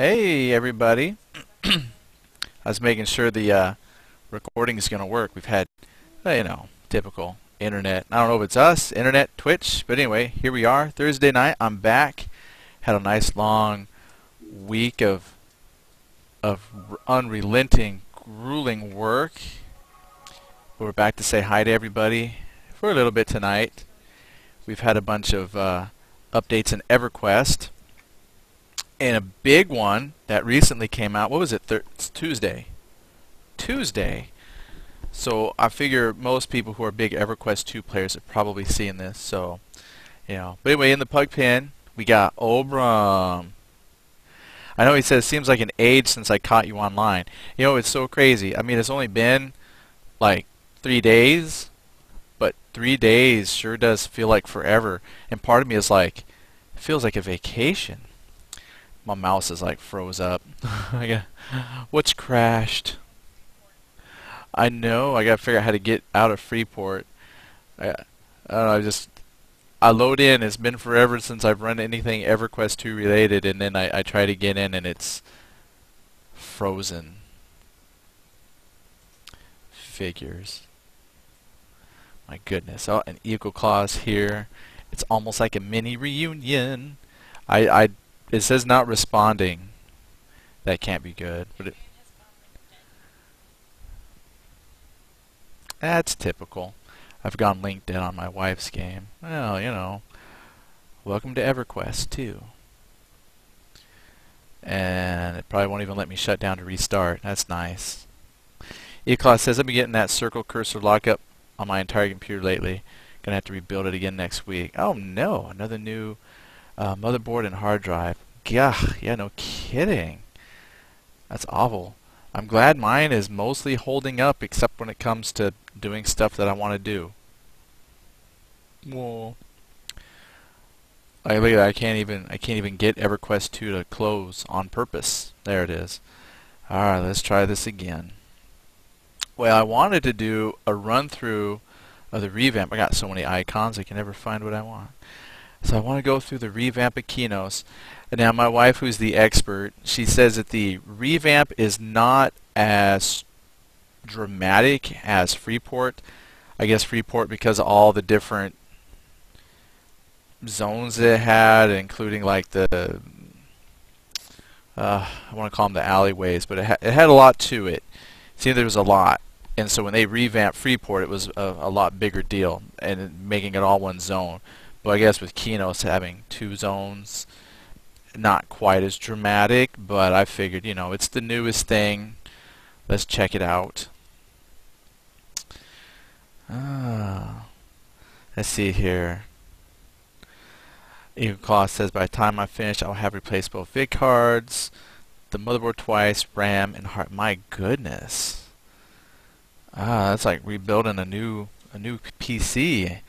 Hey everybody. I was making sure the recording is going to work. We've had, typical internet. I don't know if it's us, internet, Twitch, but anyway, here we are. Thursday night, I'm back. Had a nice long week of unrelenting, grueling work. We're back to say hi to everybody for a little bit tonight. We've had a bunch of updates in EverQuest. And a big one that recently came out, what was it? It's Tuesday. Tuesday. So I figure most people who are big EverQuest 2 players are probably seeing this. So, But anyway, in the pug pen, we got Obram. I know he says, seems like an age since I caught you online. It's so crazy. I mean, it's only been like 3 days, but 3 days sure does feel like forever. And part of me is like, it feels like a vacation. My mouse is like froze up. What's crashed? I know. I gotta figure out how to get out of Freeport. I don't know. I load in. It's been forever since I've run anything EverQuest 2 related, and then I try to get in, and it's frozen. Figures. My goodness. Oh, an equal clause here. It's almost like a mini reunion. It says not responding. That can't be good. But that's typical. I've gone LinkedIn on my wife's game. Well, welcome to EverQuest 2. And it probably won't even let me shut down to restart. That's nice. Eclaw says I've been getting that circle cursor lockup on my entire computer lately. Gonna have to rebuild it again next week. Oh no, another new motherboard and hard drive. Yeah, no kidding. That's awful. I'm glad mine is mostly holding up, except when it comes to doing stuff that I want to do. Whoa. Look at that. I can't even get EverQuest 2 to close on purpose. There it is. All right, let's try this again. Well, I wanted to do a run through of the revamp. I got so many icons I can never find what I want. So I want to go through the revamp of Qeynos. And now my wife, who's the expert, she says that the revamp is not as dramatic as Freeport. I guess Freeport, because of all the different zones it had, including like the I want to call them the alleyways, but it had a lot to it. See, there was a lot. And so when they revamped Freeport, it was a lot bigger deal, and making it all one zone. But I guess with Qeynos having 2 zones, not quite as dramatic, but I figured, it's the newest thing. Let's check it out. Let's see here. Eagleclaw says, by the time I finish, I'll have replaced both vid cards, the motherboard twice, RAM, and hard. My goodness. That's like rebuilding a new PC.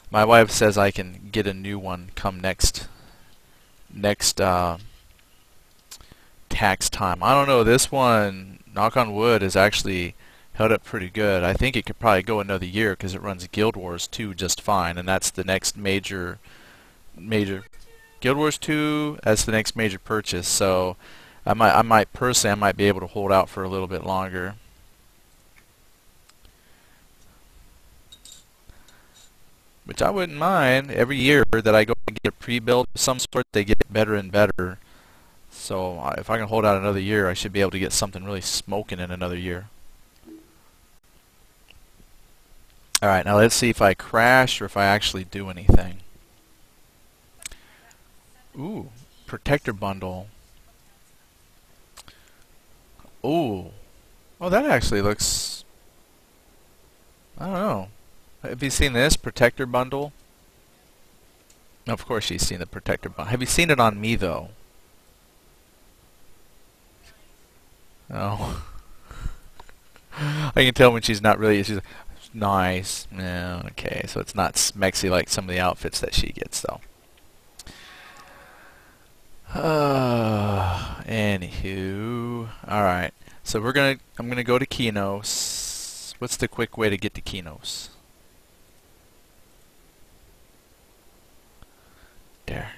My wife says I can get a new one come next tax time. I don't know. This one, knock on wood, is actually held up pretty good. I think it could probably go another year because it runs Guild Wars 2 just fine, and that's the next major Guild Wars 2. That's the next major purchase. So I might personally be able to hold out for a little bit longer. Which I wouldn't mind. Every year that I go and get a pre-build of some sort, they get better and better. So if I can hold out another year, I should be able to get something really smoking in another year. Alright, now let's see if I crash or if I actually do anything. Ooh, protector bundle. Ooh. Oh, that actually looks... I don't know. Have you seen this protector bundle? Of course she's seen the protector bundle. Have you seen it on me though? Oh. I can tell when she's not really. She's like, nice. Yeah, okay. So it's not smexy like some of the outfits that she gets though. Anywho, all right. So I'm gonna go to Qeynos. What's the quick way to get to Qeynos? There.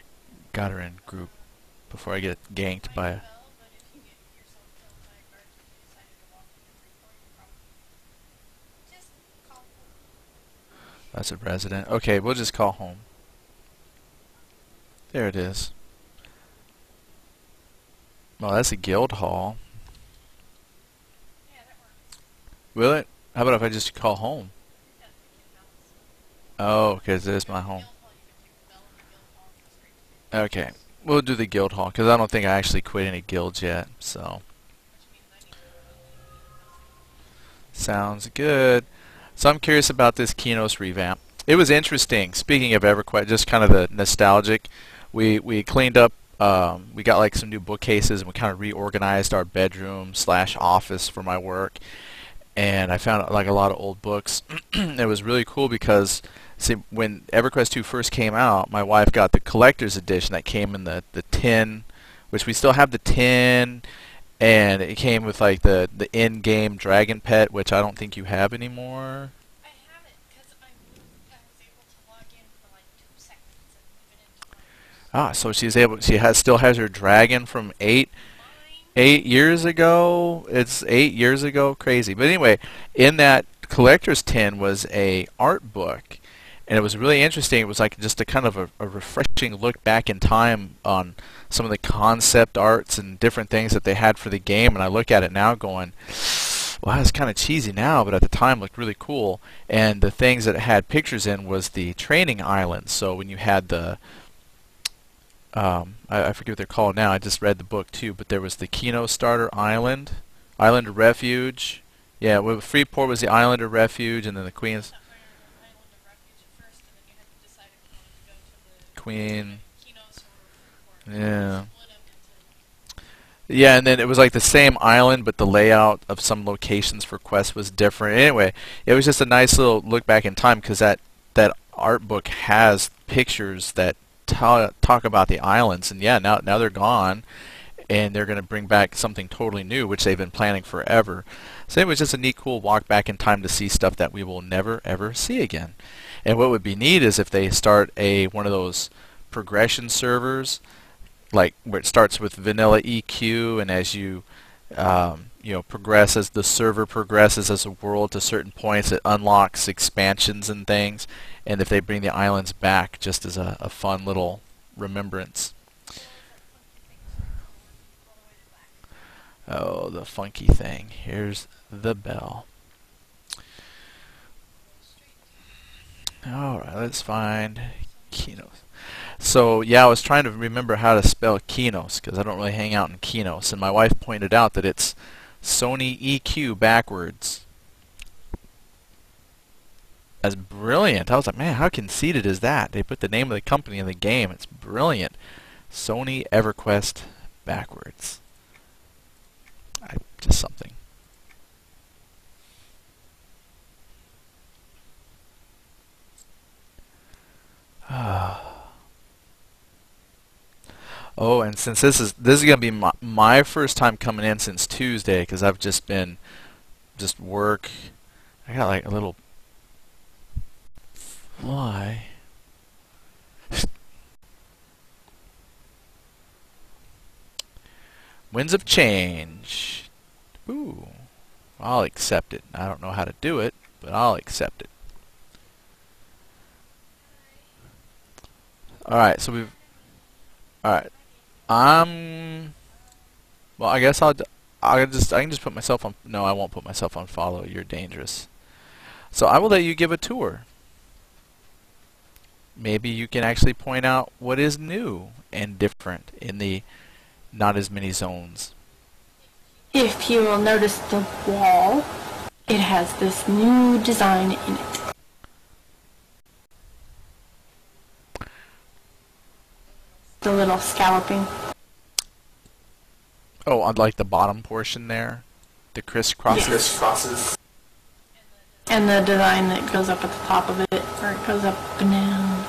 Got her in group. before I get ganked by a... That's a resident. Okay, we'll just call home. There it is. Well, that's a guild hall. Will it? How about if I just call home? Oh, because there's my home. Okay, we'll do the guild hall because I don't think I actually quit any guilds yet. So sounds good. So I'm curious about this Qeynos revamp. It was interesting. Speaking of EverQuest, just kind of the nostalgic. We cleaned up. We got like some new bookcases and we kind of reorganized our bedroom / office for my work. And I found like a lot of old books. It was really cool because, see, when EverQuest 2 first came out, my wife got the collector's edition that came in the tin, which we still have the tin, and it came with like the in-game dragon pet, which I don't think you have anymore. I have it because I was able to log in for like 2 seconds and even into my So still has her dragon from 8 years ago. It's 8 years ago. Crazy. But anyway, in that collector's tin was a art book, and it was really interesting. It was like just a kind of a refreshing look back in time on some of the concept arts and different things that they had for the game. And I look at it now going, well, it's kind of cheesy now, but at the time looked really cool. And the things that it had pictures in was the training islands. So when you had the I forget what they're called now. I just read the book too, but there was the Qeynos starter island, island of refuge. Yeah, well, Freeport was the island of refuge, and then the Queen's island of refuge at first, and then you had to decide if you wanted to go to the Queen. Qeynos or Freeport. Yeah. Split 'em into Yeah, and then it was like the same island, but the layout of some locations for quests was different. Anyway, it was just a nice little look back in time because that art book has pictures that talk about the islands, and yeah, now they're gone, and they're going to bring back something totally new, which they've been planning forever. So it was just a neat, cool walk back in time to see stuff that we will never ever see again. And what would be neat is if they start one of those progression servers, like where it starts with vanilla EQ, and as you progress, as the server progresses as a world to certain points, it unlocks expansions and things. And if they bring the islands back just as a fun little remembrance. Oh, the funky thing. Here's the bell. Alright, let's find Qeynos. So, yeah, I was trying to remember how to spell Qeynos because I don't really hang out in Qeynos. And my wife pointed out that it's Sony EQ backwards. That's brilliant. I was like, man, how conceited is that? They put the name of the company in the game. It's brilliant. Sony EverQuest backwards. Just something. Oh, and since this is gonna be my first time coming in since Tuesday, because I've just been work. I got like a little fly. Winds of change. Ooh, I'll accept it. I don't know how to do it, but I'll accept it. All right, so we've. All right. Well, I guess I can just put myself on. No, I won't put myself on follow. You're dangerous. So I will let you give a tour. Maybe you can actually point out what is new and different in the not as many zones. If you will notice the wall, it has this new design in it. The little scalloping. Oh, I'd like the bottom portion there. The crisscrosses. Crisscrosses. And the design that goes up at the top of it, or it goes up and down.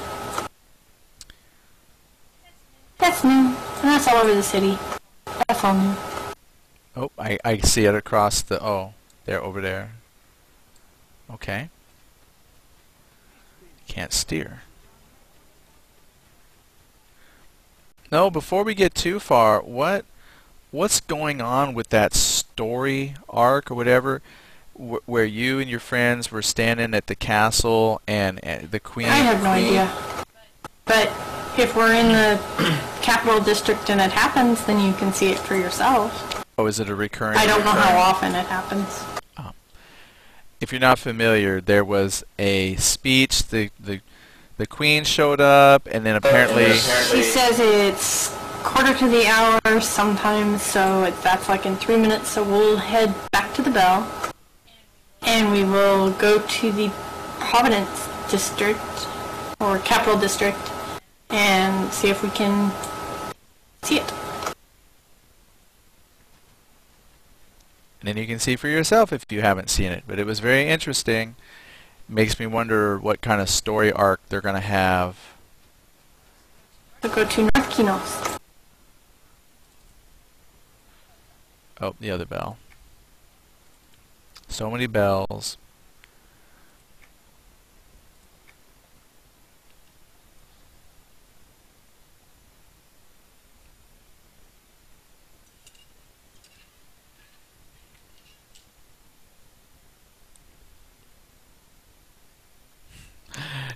That's new. And that's all over the city. That's all new. Oh, I see it across the... Oh, there, over there. Okay. Can't steer. No, before we get too far, what's going on with that story arc or whatever, where you and your friends were standing at the castle and the queen? I have no idea. But if we're in the capital district and it happens, then you can see it for yourself. Oh, is it a recurring? I don't know how often it happens. If you're not familiar, there was a speech. The queen showed up, and then apparently She says it's quarter to the hour sometimes, so that's like in 3 minutes. So we'll head back to the bell, and we will go to the Providence district or capital district and see if we can see it. and then you can see for yourself if you haven't seen it. But it was very interesting. Makes me wonder what kind of story arc they're going to have. So go to North Qeynos. Oh, the other bell. So many bells.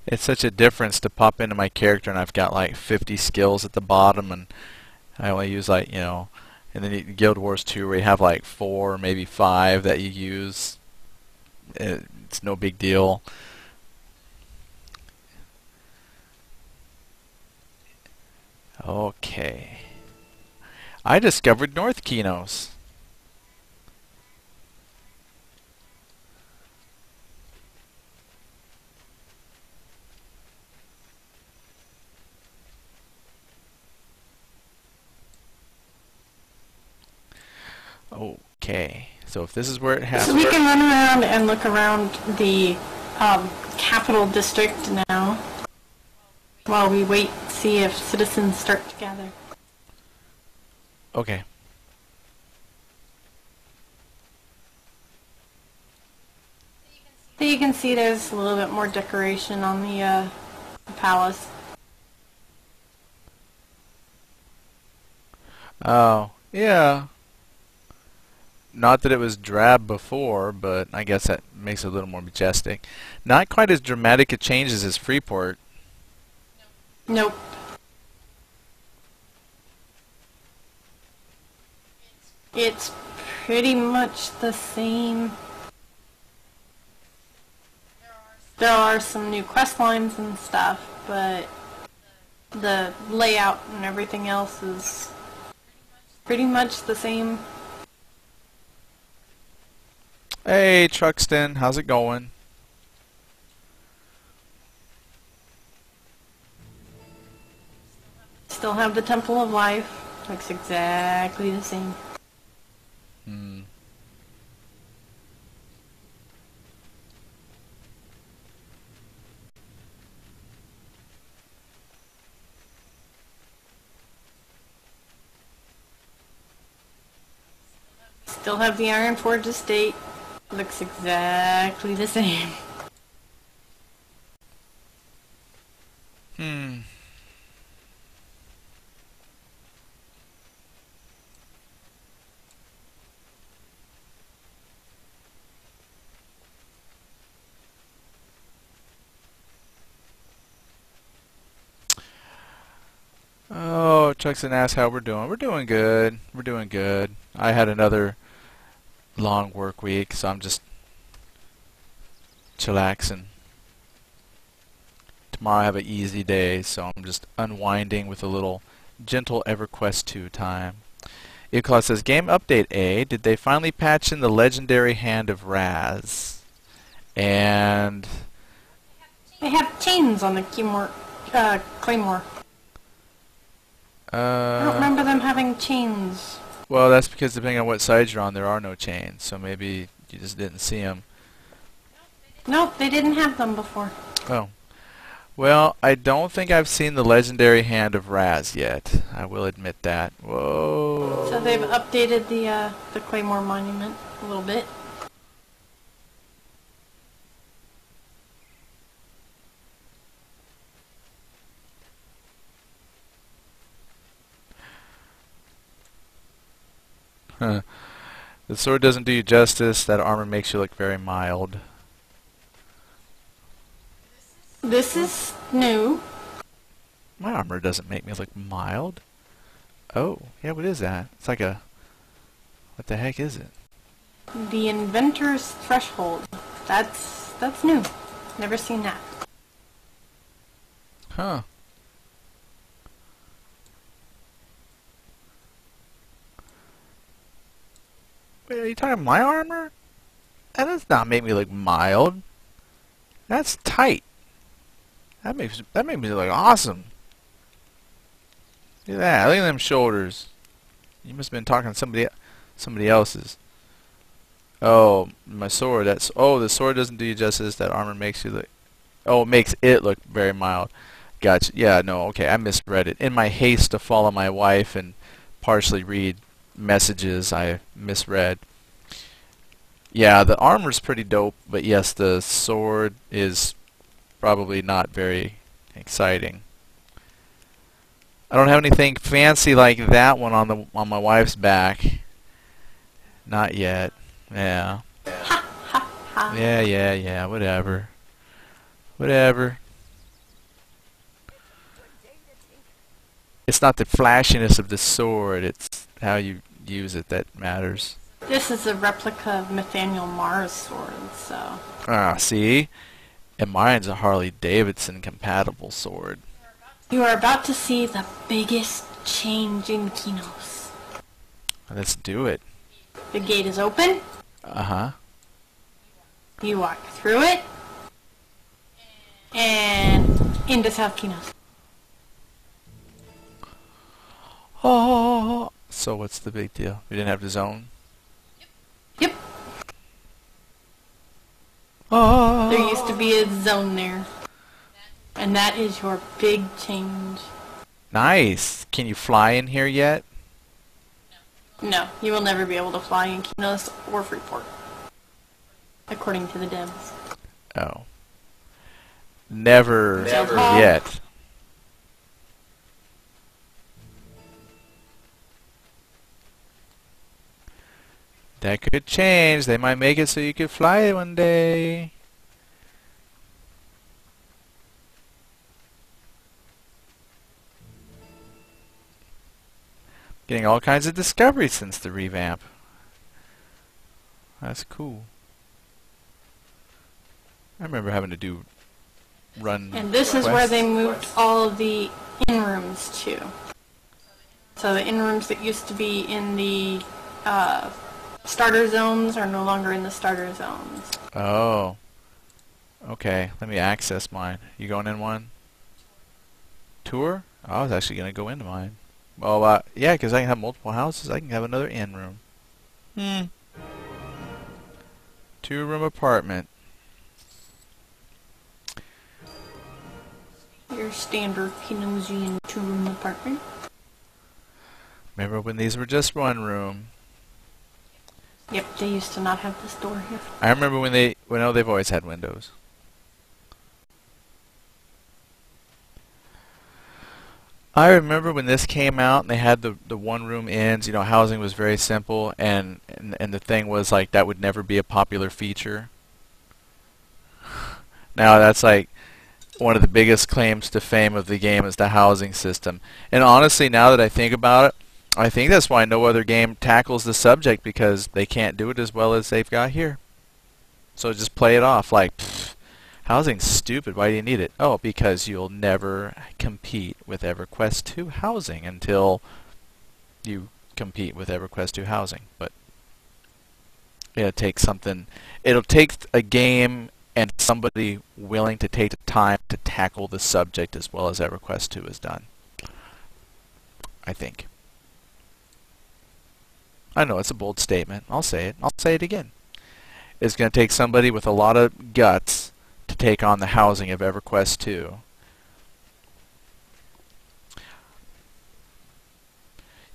It's such a difference to pop into my character and I've got like 50 skills at the bottom and I only use like, and then Guild Wars 2 where you have like 4 maybe 5 that you use. It's no big deal. Okay. I discovered North Qeynos. Okay, so if this is where it So happens. we can run around and look around the capital district now while we wait to see if citizens start to gather. Okay. So you can see there's a little bit more decoration on the palace. Oh, yeah. Not that it was drab before, but I guess that makes it a little more majestic. Not quite as dramatic a changes as Freeport. Nope. It's pretty much the same. There are some new quest lines and stuff, but the layout and everything else is pretty much the same. Hey, Truxton, how's it going? Still have the Temple of Life. Looks exactly the same. Hmm. Still have the Iron Forge estate. Looks exactly the same. Hmm. Oh, Truxton asked how we're doing. We're doing good. We're doing good. I had another long work week, so I'm just chillaxing. Tomorrow I have an easy day, so I'm just unwinding with a little gentle EverQuest 2 time. Euclid says, Game Update A, did they finally patch in the legendary Hand of Raz? And They have chains on the Claymore. I don't remember them having chains. well, that's because depending on what side you're on, there are no chains, so maybe you just didn't see them. Nope, they didn't have them before. Oh. Well, I don't think I've seen the legendary Hand of Raz yet. I will admit that. Whoa. So they've updated the Claymore monument a little bit. The sword doesn't do you justice. That armor makes you look very mild. This is new. My armor doesn't make me look mild. Oh, yeah, what is that? It's like a... What the heck is it? The Inventor's Threshold. That's new. Never seen that. Huh. Wait, are you talking my armor? That does not make me look mild. That's tight. That makes me look awesome. Look at that. Look at them shoulders. You must have been talking to somebody else's. Oh, my sword. The sword doesn't do you justice. That armor makes you look... Oh, it makes it look very mild. Gotcha. Yeah, no, okay. I misread it. In my haste to follow my wife and partially read messages, I misread. Yeah, the armor's pretty dope, but yes, the sword is probably not very exciting. I don't have anything fancy like that one on my wife's back. Not yet. Yeah. Yeah, whatever. Whatever. It's not the flashiness of the sword, it's how you use it that matters. This is a replica of Nathaniel Marr's sword, so... Ah, see? And mine's a Harley Davidson compatible sword. You are about to see the biggest change in Qeynos. Let's do it. The gate is open. Uh-huh. You walk through it. And into South Qeynos. Oh, so what's the big deal? We didn't have the zone? Yep. Oh. There used to be a zone there. And that is your big change. Nice. Can you fly in here yet? No, you will never be able to fly in Qeynos or Freeport. According to the devs. Oh. Never yet. That could change. They might make it so you could fly one day. Getting all kinds of discoveries since the revamp. That's cool. I remember having to run And this is where they moved all of the in-rooms to. So the in-rooms that used to be in the starter zones are no longer in the starter zones. Oh. Okay, let me access mine. You going in one? Tour? I was actually going to go into mine. Well, yeah, because I can have multiple houses. I can have another in-room. 2-room apartment. Your standard Qeynosian 2-room apartment. Remember when these were just 1 room? Yep, they used to not have this door here. I remember when they've always had windows. I remember when this came out and they had the 1-room inns, you know, housing was very simple, and the thing was like that would never be a popular feature. Now that's like one of the biggest claims to fame of the game is the housing system. And honestly, now that I think about it, I think that's why no other game tackles the subject, because they can't do it as well as they've got here. So just play it off like, housing's stupid, why do you need it? Oh, because you'll never compete with EverQuest 2 housing until you compete with EverQuest 2 housing. But it'll take a game and somebody willing to take the time to tackle the subject as well as EverQuest 2 has done, I think. I know it's a bold statement. I'll say it. I'll say it again. It's going to take somebody with a lot of guts to take on the housing of EverQuest 2.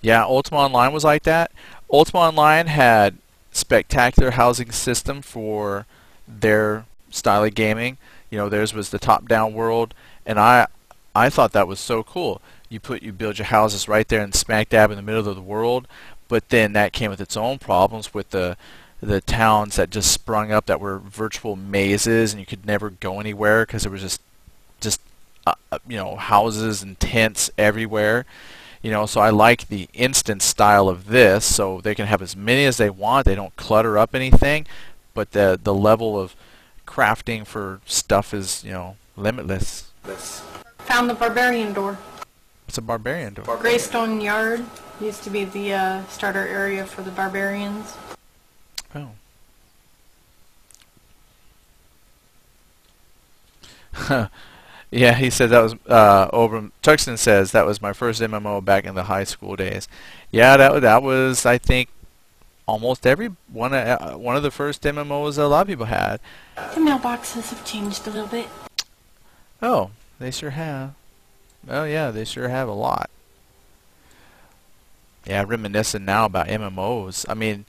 Yeah, Ultima Online was like that. Ultima Online had spectacular housing system for their style of gaming. You know, theirs was the top-down world, and I thought that was so cool. You build your houses right there in smack dab in the middle of the world, but then that came with its own problems with the towns that just sprung up that were virtual mazes, and you could never go anywhere because there was just houses and tents everywhere. So I like the instant style of this, so they can have as many as they want. They don't clutter up anything, but the level of crafting for stuff is limitless. Found the barbarian door. It's a barbarian door. Greystone Yard used to be the starter area for the barbarians. Oh. Yeah, he said that was Tuxton says that was my first MMO back in the high school days. Yeah, that was, I think, almost every one of the first MMOs a lot of people had. The mailboxes have changed a little bit. Oh, they sure have. Oh yeah, they sure have a lot. Yeah, reminiscing now about MMOs. I mean,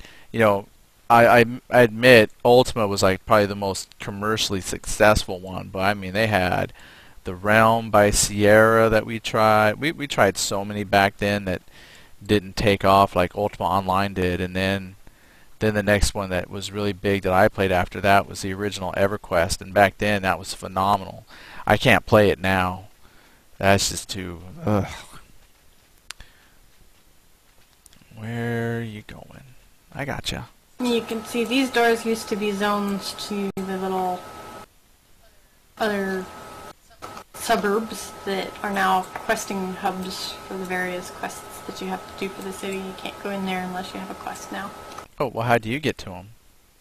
I admit Ultima was like probably the most commercially successful one, but I mean they had the Realm by Sierra that we tried. We tried so many back then that didn't take off like Ultima Online did, and then the next one that was really big that I played after that was the original EverQuest, and back then that was phenomenal. I can't play it now. That's just too. Ugh. Where are you going? I gotcha. You can see these doors used to be zones to the little other suburbs that are now questing hubs for the various quests that you have to do for the city. You can't go in there unless you have a quest now. Oh, well, how do you get to them?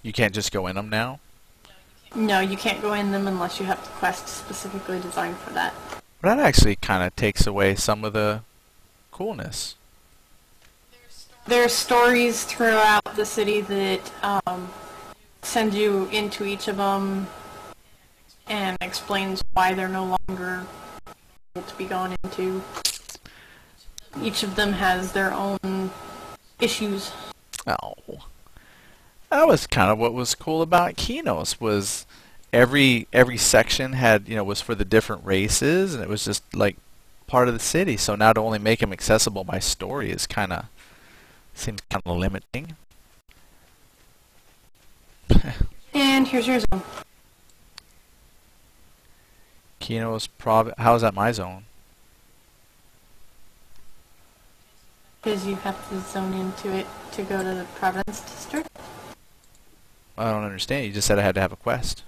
You can't just go in them now? No, you can't go in them unless you have the quest specifically designed for that. That actually kind of takes away some of the coolness. There's stories throughout the city that send you into each of them and explains why they're no longer able to be gone into. Each of them has their own issues. Oh. That was kind of what was cool about Qeynos, was every section had, was for the different races, and it was just like part of the city. So now to only make them accessible by story is seems kind of limiting. And here's your zone. Qeynos how is that my zone? Because you have to zone into it to go to the Providence district. I don't understand. You just said I had to have a quest.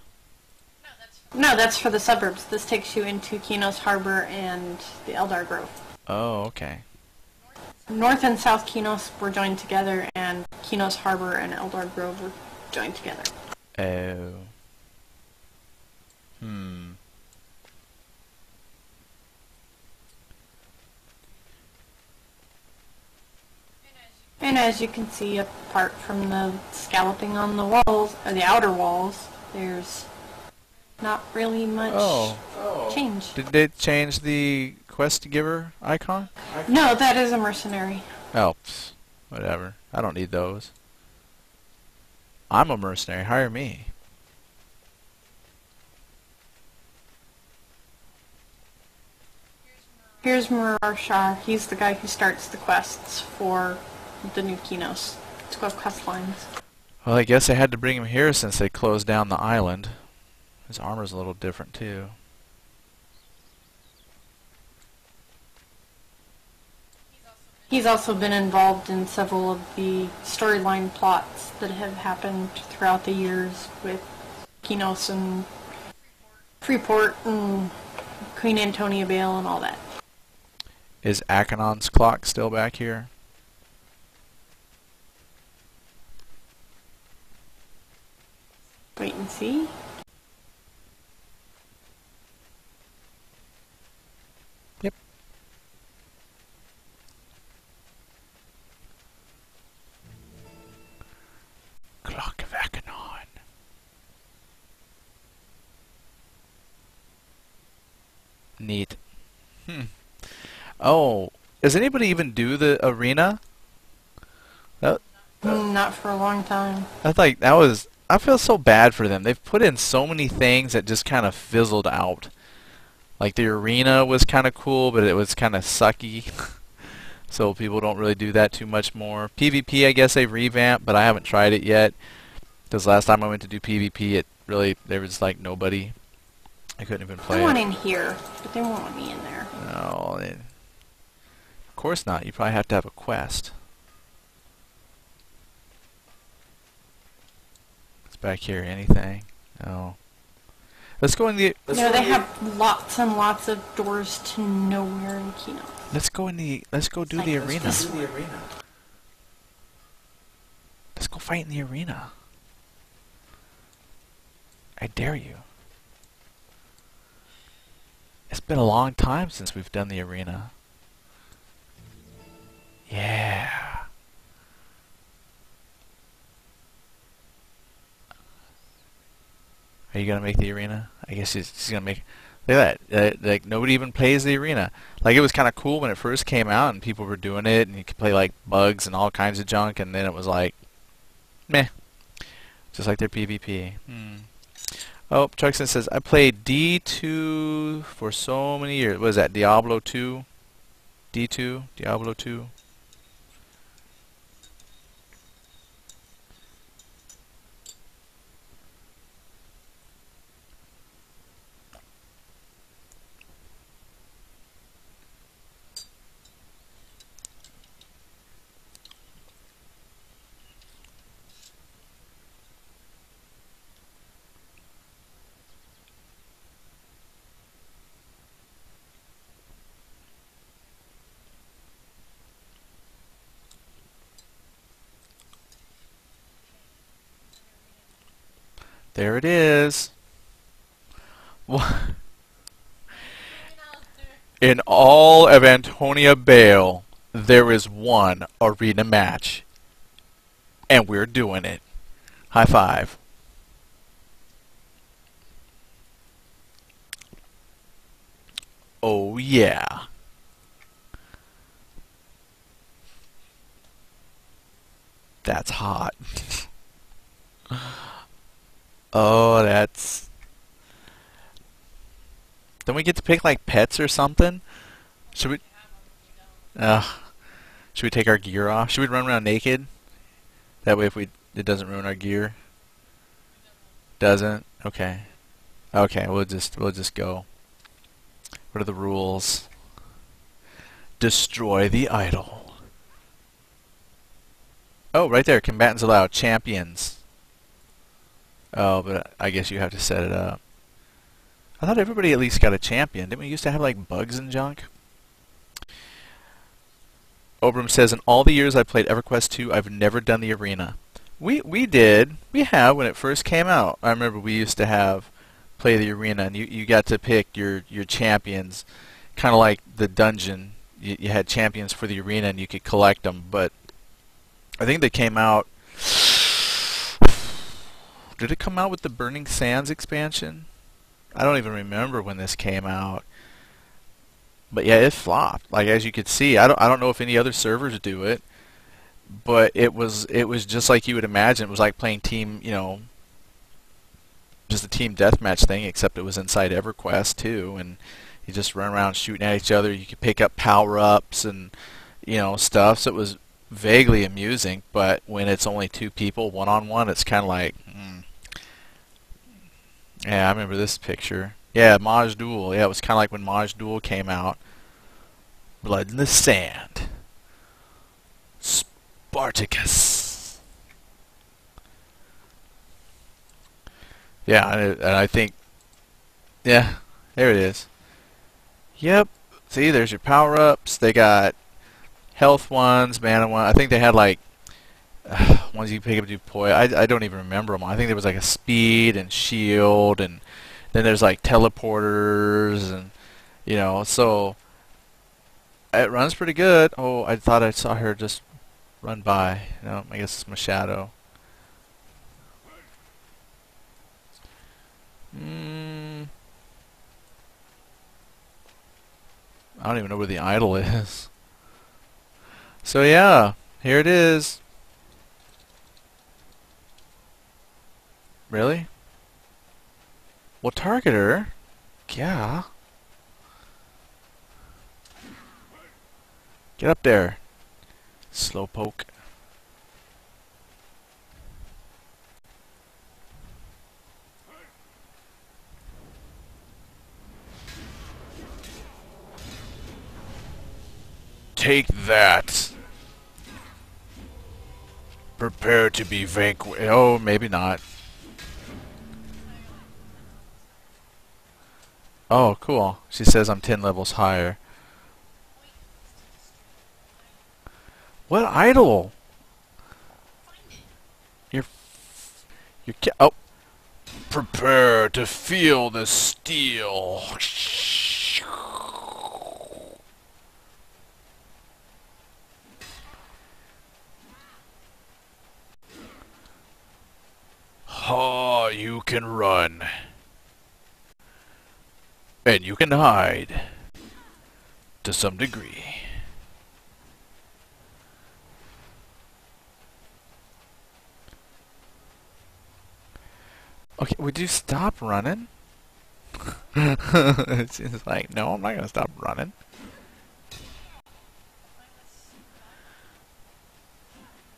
No, that's for the suburbs. This takes you into Qeynos Harbor and the Eldar Grove. Oh, okay. North and South Qeynos were joined together, and Qeynos Harbor and Eldar Grove were joined together. Oh. And as you can see, apart from the scalloping on the walls, or the outer walls, there's not really much change. Did they change the quest giver icon? No, that is a mercenary. Oh, whatever. I don't need those. I'm a mercenary. Hire me. Here's Murar Shah. He's the guy who starts the quests for the new Qeynos. It's got quest lines. Well, I guess I had to bring him here since they closed down the island. His armor's a little different, too. He's also been involved in several of the storyline plots that have happened throughout the years with Qeynos and Freeport and Queen Antonia Vale and all that. Is Acheron's clock still back here? Wait and see. Yep. Clock of Acheron. Neat. Oh, does anybody even do the arena? Not for a long time. I think that was. I feel so bad for them. They've put in so many things that just kind of fizzled out. Like the arena was kind of cool, but it was kind of sucky. So people don't really do that too much more. PvP, I guess they've revamped, but I haven't tried it yet. Because last time I went to do PvP, it really, there was like nobody. I couldn't even play I want it. in here, but they won't let me in there. No, of course not. You probably have to have a quest. What's back here? Anything? No. Let's go in the. No, they have lots and lots of doors to nowhere in Qeynos. Let's go in the. Let's go do the arena. Let's go fight in the arena. I dare you. It's been a long time since we've done the arena. Yeah. Are you gonna make the arena? I guess she's gonna make. Look at that. Like nobody even plays the arena. Like it was kind of cool when it first came out and people were doing it and you could play like bugs and all kinds of junk, and then it was like, meh. Just like their PvP. Oh, Truxton says, I played D2 for so many years. What is that, Diablo 2? D2? Diablo 2? There it is. In all of Antonia Bale, there is one arena match. And we're doing it. High five. Oh yeah. That's hot. Oh, that's... Don't we get to pick like pets or something? Should we... should we take our gear off? Should we run around naked? That way if it doesn't ruin our gear. Doesn't? Okay. Okay, we'll just go. What are the rules? Destroy the idol. Oh, right there. Combatants allowed. Champions. Oh, but I guess you have to set it up. I thought everybody at least got a champion. Didn't we used to have like bugs and junk? Obram says, in all the years I played EverQuest 2, I've never done the arena. We did. We have when it first came out. I remember we used to play the arena, and you got to pick your champions, kind of like the dungeon. You had champions for the arena, and you could collect them. But I think they came out. Did it come out with the Burning Sands expansion? I don't even remember when this came out. But yeah, it flopped. Like as you could see, I don't know if any other servers do it, but it was just like you would imagine. It was like playing team, just a team deathmatch thing, except it was inside EverQuest too, and you just run around shooting at each other. You could pick up power-ups and stuff. So it was vaguely amusing. But when it's only two people, one-on-one, it's kind of like. Yeah, I remember this picture. Yeah, Maj Duel. Yeah, it was kind of like when Maj Duel came out. Blood in the Sand. Spartacus. Yeah, and I think... Yeah, there it is. Yep. See, there's your power-ups. They got health ones, mana ones. I think they had like... ones you pick up to deploy. I don't even remember them. I think there was like a speed and shield, and then there's like teleporters, and so it runs pretty good. Oh, I thought I saw her just run by. No, I guess it's my shadow. I don't even know where the idol is. So yeah, here it is. Really? We'll target her. Yeah. Get up there. Slowpoke. Take that. Prepare to be vanquished. Oh, maybe not. Oh, cool. She says I'm 10 levels higher. What idol? You're oh. Prepare to feel the steel. Ha, you can run. And you can hide. To some degree. Okay, would you stop running? It's like, no, I'm not gonna stop running.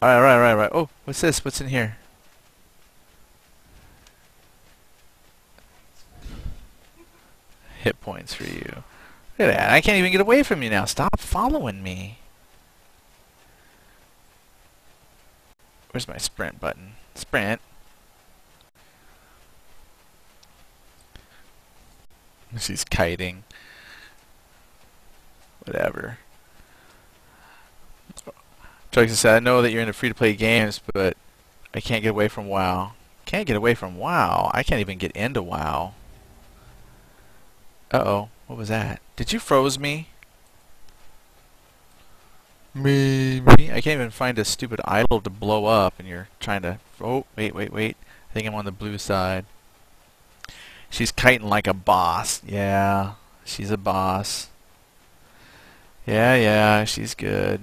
Alright. Oh, what's this? What's in here? Hit points for you. Look at that. I can't even get away from you now. Stop following me. Where's my sprint button? Sprint. She's kiting. Whatever. Jackson said, I know that you're into free-to-play games, but I can't get away from WoW. Can't get away from WoW? I can't even get into WoW. Uh-oh. What was that? Did you froze me? Me. I can't even find a stupid idol to blow up, and you're trying to... Oh, wait. I think I'm on the blue side. She's kiting like a boss. Yeah, she's a boss. Yeah, she's good.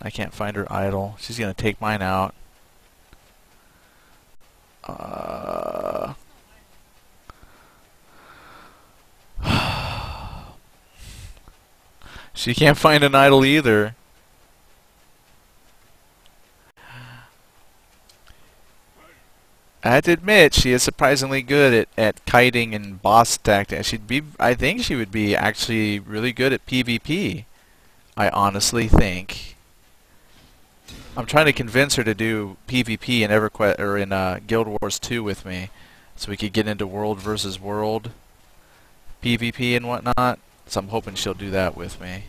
I can't find her idol. She's gonna take mine out. She can't find an idol either. I have to admit, she is surprisingly good at kiting and boss tactics. I think she would be actually really good at PvP. I honestly think. I'm trying to convince her to do PvP in EverQuest or in Guild Wars 2 with me, so we could get into world versus world PvP and whatnot. So I'm hoping she'll do that with me.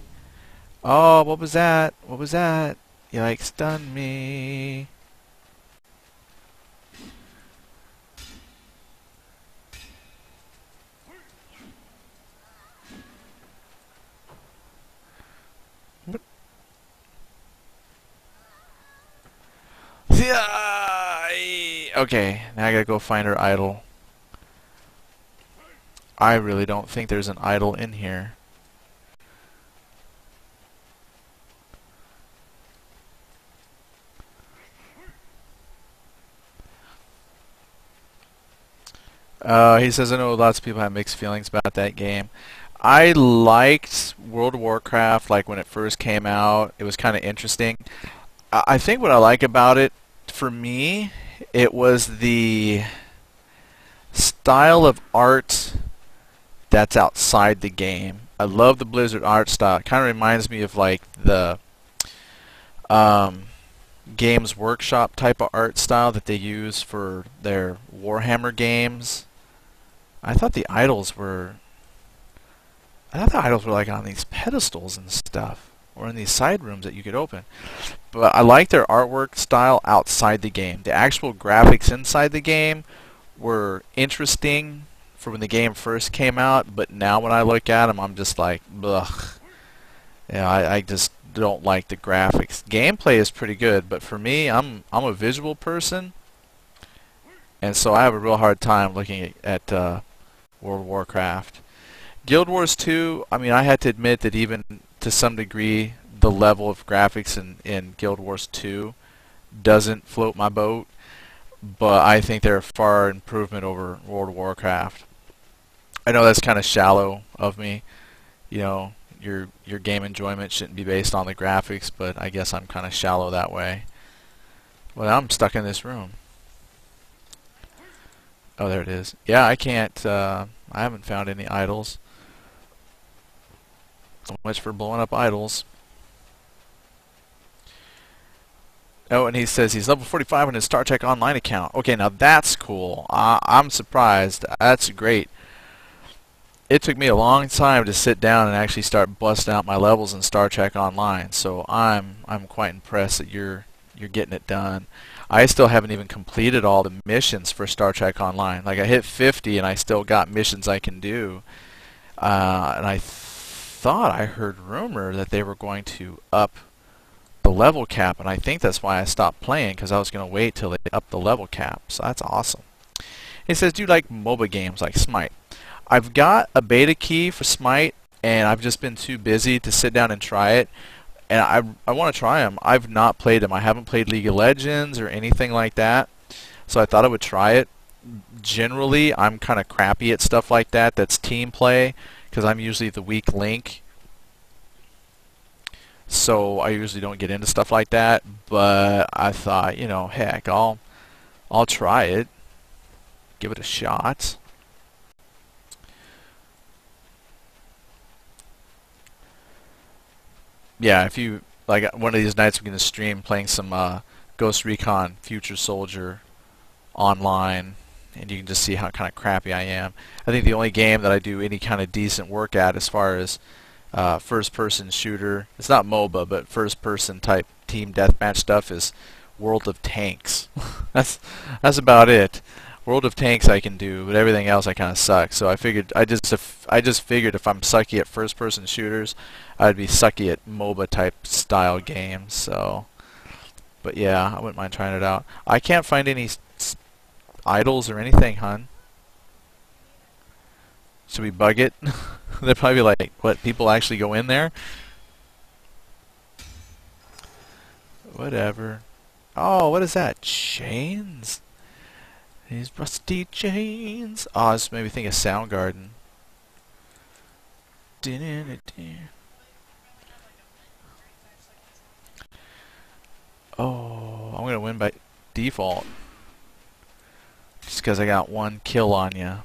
Oh, what was that? What was that? You like stunned me. Okay, now I gotta go find her idol. I really don't think there's an idol in here. He says, I know lots of people have mixed feelings about that game. I liked World of Warcraft, like when it first came out. It was kind of interesting. I think what I like about it, for me, it was the style of art that's outside the game. I love the Blizzard art style. It kind of reminds me of like the Games Workshop type of art style that they use for their Warhammer games. I thought the idols were like on these pedestals and stuff, or in these side rooms that you could open. But I like their artwork style outside the game. The actual graphics inside the game were interesting for when the game first came out, but now when I look at them, I'm just like, ugh. Yeah, I just don't like the graphics. Gameplay is pretty good, but for me, I'm a visual person, and so I have a real hard time looking at World of Warcraft. Guild Wars 2, I mean, I had to admit that even to some degree, the level of graphics in Guild Wars 2 doesn't float my boat, but I think they're a far improvement over World of Warcraft. I know that's kind of shallow of me, you know. your game enjoyment shouldn't be based on the graphics, but I guess I'm kind of shallow that way. Well, I'm stuck in this room. Oh, there it is. Yeah, I can't. I haven't found any idols. So much for blowing up idols. Oh, and he says he's level 45 on his Star Trek Online account. Okay, now that's cool. I'm surprised. That's great. It took me a long time to sit down and actually start busting out my levels in Star Trek Online. So I'm quite impressed that you're getting it done. I still haven't even completed all the missions for Star Trek Online. Like, I hit 50 and I still got missions I can do. And I thought I heard rumor that they were going to up the level cap, and I think that's why I stopped playing, because I was going to wait till they up the level cap. So that's awesome. He says, do you like MOBA games like Smite? I've got a beta key for Smite, and I've just been too busy to sit down and try it. And I want to try them. I've not played them. I haven't played League of Legends or anything like that. So I thought I would try it. Generally, I'm kind of crappy at stuff like that. That's team play, because I'm usually the weak link. So I usually don't get into stuff like that. But I thought, you know, heck, I'll try it. Give it a shot. Yeah, if you like, one of these nights we can stream playing some Ghost Recon Future Soldier online, and you can just see how kind of crappy I am. I think the only game that I do any kind of decent work at, as far as first-person shooter, it's not MOBA, but first-person type team deathmatch stuff, is World of Tanks. that's about it. World of Tanks I can do, but everything else I kind of suck. So I figured I just figured if I'm sucky at first-person shooters, I'd be sucky at MOBA type style games. So, but yeah, I wouldn't mind trying it out. I can't find any idols or anything, hun. Should we bug it? They're probably like, what, people actually go in there? Whatever. Oh, what is that? Chains? These rusty chains. Oh, this made me think of Soundgarden. Oh, I'm gonna win by default. Just because I got one kill on you.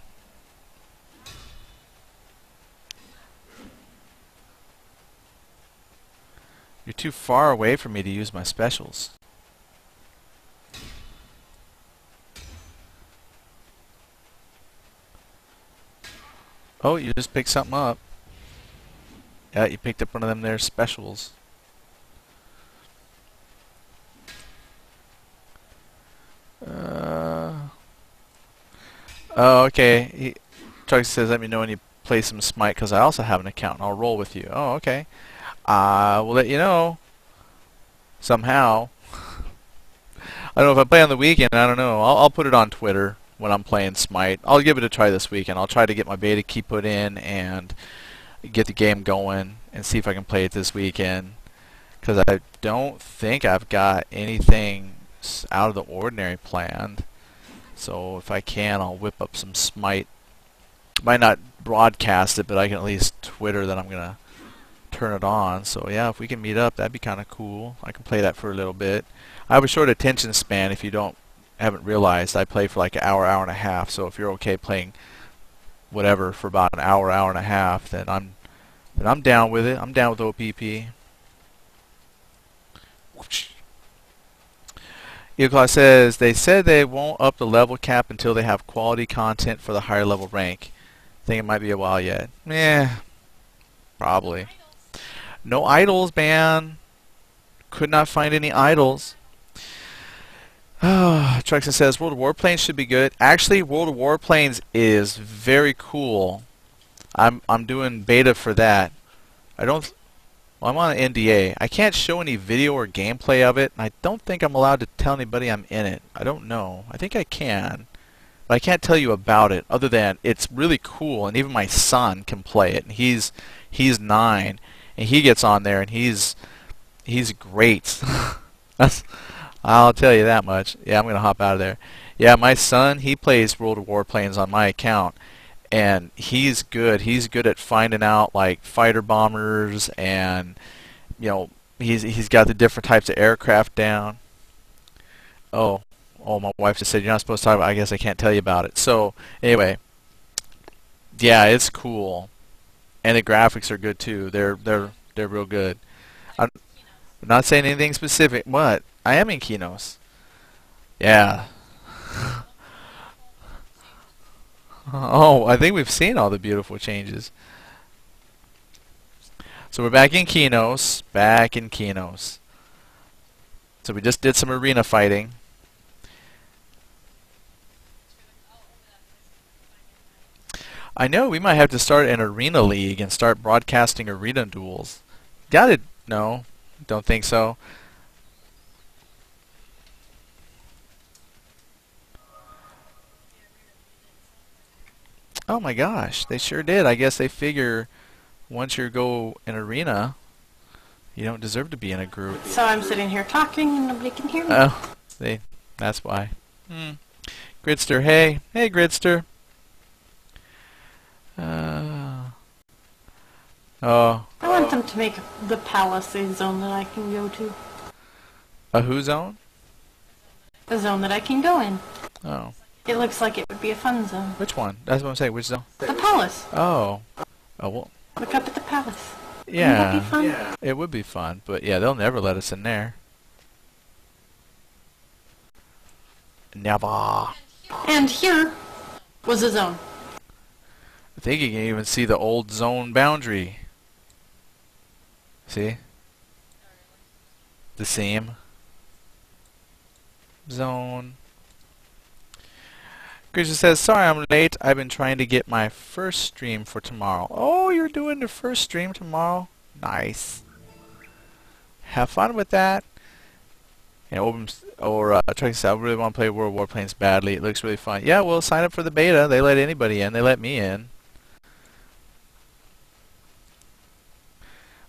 You're too far away for me to use my specials. Oh, you just picked something up. Yeah, you picked up one of them there specials. Oh, okay. Chuck says, let me know when you play some Smite, because I also have an account, and I'll roll with you. Oh, okay. We'll let you know. Somehow. I don't know if I play on the weekend, I don't know. I'll put it on Twitter when I'm playing Smite. I'll give it a try this weekend. I'll try to get my beta key put in and get the game going and see if I can play it this weekend. Because I don't think I've got anything out of the ordinary planned. So if I can, I'll whip up some Smite. Might not broadcast it, but I can at least Twitter that I'm going to turn it on. So yeah, if we can meet up, that'd be kind of cool. I can play that for a little bit. I have a short attention span. If you haven't realized, I play for like an hour, hour and a half. So if you're okay playing whatever for about an hour, hour and a half, then I'm down with it. I'm down with OPP. Eoclaw says, they said they won't up the level cap until they have quality content for the higher level rank. Think it might be a while yet. Probably. No idols, man. Could not find any idols. Truxton says, World of Warplanes should be good. Actually, World of Warplanes is very cool. I'm doing beta for that. Well, I'm on an NDA. I can't show any video or gameplay of it, and I don't think I'm allowed to tell anybody I'm in it. I don't know. I think I can. But I can't tell you about it, other than it's really cool, and even my son can play it. And he's 9, and he gets on there, and he's great. I'll tell you that much. Yeah, I'm going to hop out of there. Yeah, my son, he plays World of Warplanes on my account, and he's good. He's good at finding out like fighter bombers, and you know he's got the different types of aircraft down. Oh, my wife just said you're not supposed to talk about it. I guess I can't tell you about it. So anyway, yeah, it's cool, and the graphics are good too. They're real good. I'm not saying anything specific. What? I am in Qeynos. Yeah. Oh, I think we've seen all the beautiful changes. So we're back in Qeynos. Back in Qeynos. So we just did some arena fighting. I know we might have to start an arena league and start broadcasting arena duels. Got it? No, don't think so. Oh my gosh, they sure did. I guess they figure once you go in arena, you don't deserve to be in a group. So I'm sitting here talking and nobody can hear me. Oh, that's why. Gridster, hey. Hey, Gridster. Oh. I want them to make the palace a zone that I can go to. A who zone? A zone that I can go in. Oh. It looks like it would be a fun zone. Which one? That's what I'm saying. Which zone? The palace. Oh. Oh, well. Look up at the palace. Yeah. Wouldn't that be fun? Yeah. It would be fun, but yeah, they'll never let us in there. Never. And here was a zone. I think you can even see the old zone boundary. See? The same zone. Grisha says, sorry I'm late. I've been trying to get my first stream for tomorrow. Oh, you're doing the first stream tomorrow? Nice. Have fun with that. And Chuck said, I really want to play World of Warplanes badly. It looks really fun. Yeah, well, sign up for the beta. They let anybody in. They let me in.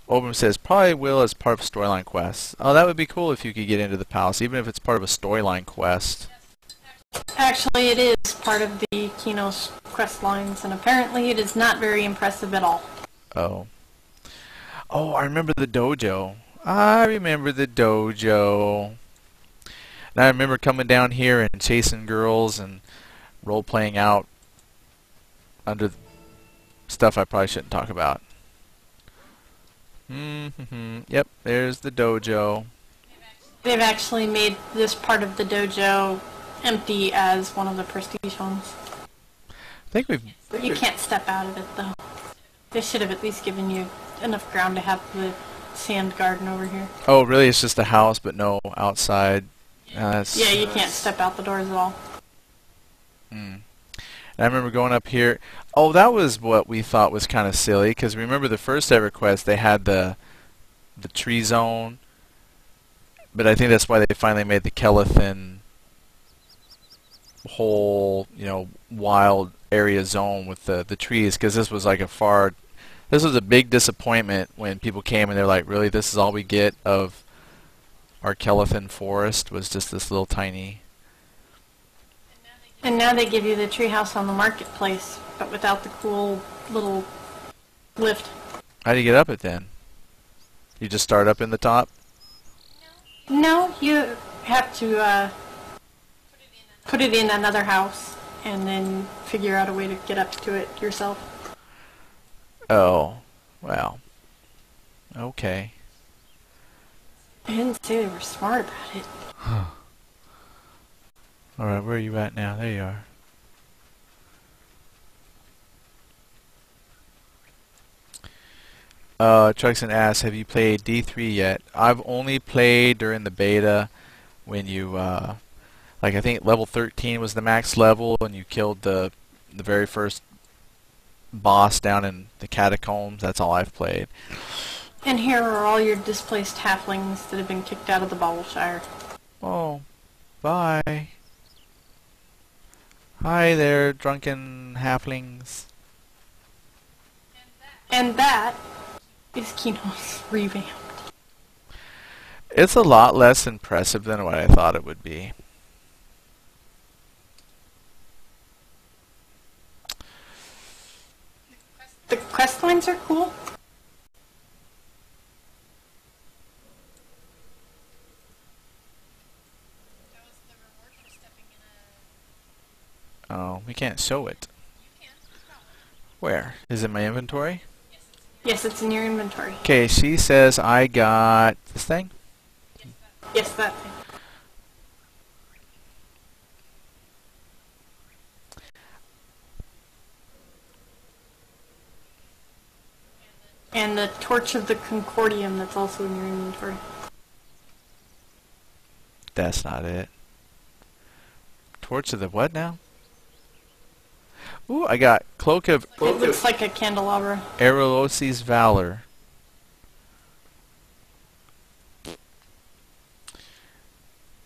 Obram says, probably will as part of storyline quests. Oh, that would be cool if you could get into the palace, even if it's part of a storyline quest. Actually, it is part of the Qeynos quest lines, and apparently it is not very impressive at all. Oh. Oh, I remember the dojo. I remember the dojo. And I remember coming down here and chasing girls and role-playing out under stuff I probably shouldn't talk about. Yep, there's the dojo. They've actually made this part of the dojo empty as one of the prestige homes. I think we've... You can't step out of it, though. They should have at least given you enough ground to have the sand garden over here. Oh, really? It's just a house, but no outside. Yeah, you can't step out the doors at all. And I remember going up here. Oh, that was what we thought was kind of silly, because remember the first ever quest, they had the tree zone, but I think that's why they finally made the Kelethan whole, wild area zone with the trees, because this was like this was a big disappointment when people came and they're like, really, this is all we get of our Kelethan forest, was just this little tiny... And now they give you the treehouse on the marketplace, but without the cool little lift. How do you get up it then? You just start up in the top? No, you have to put it in another house and then figure out a way to get up to it yourself. Oh, well, okay. I didn't say they were smart about it. Alright, where are you at now? There you are. Truxton asks, have you played D3 yet? I've only played during the beta when you, I think level 13 was the max level, and you killed the very first boss down in the catacombs. That's all I've played. And here are all your displaced halflings that have been kicked out of the Baubleshire. Oh, bye. Hi there, drunken halflings. And that is Qeynos revamped. It's a lot less impressive than what I thought it would be. quest lines are cool. That was the reward for stepping in a... Oh, we can't show it. You can. You've got one. Where? Is it in my inventory? Yes, it's in your... Yes, it's in your inventory. Okay, she says I got this thing. Yes, that. Yes, that thing. And the Torch of the Concordium that's also in your inventory. That's not it. Torch of the what now? Ooh, I got Cloak of It looks like a candelabra. Erolosi's Valor.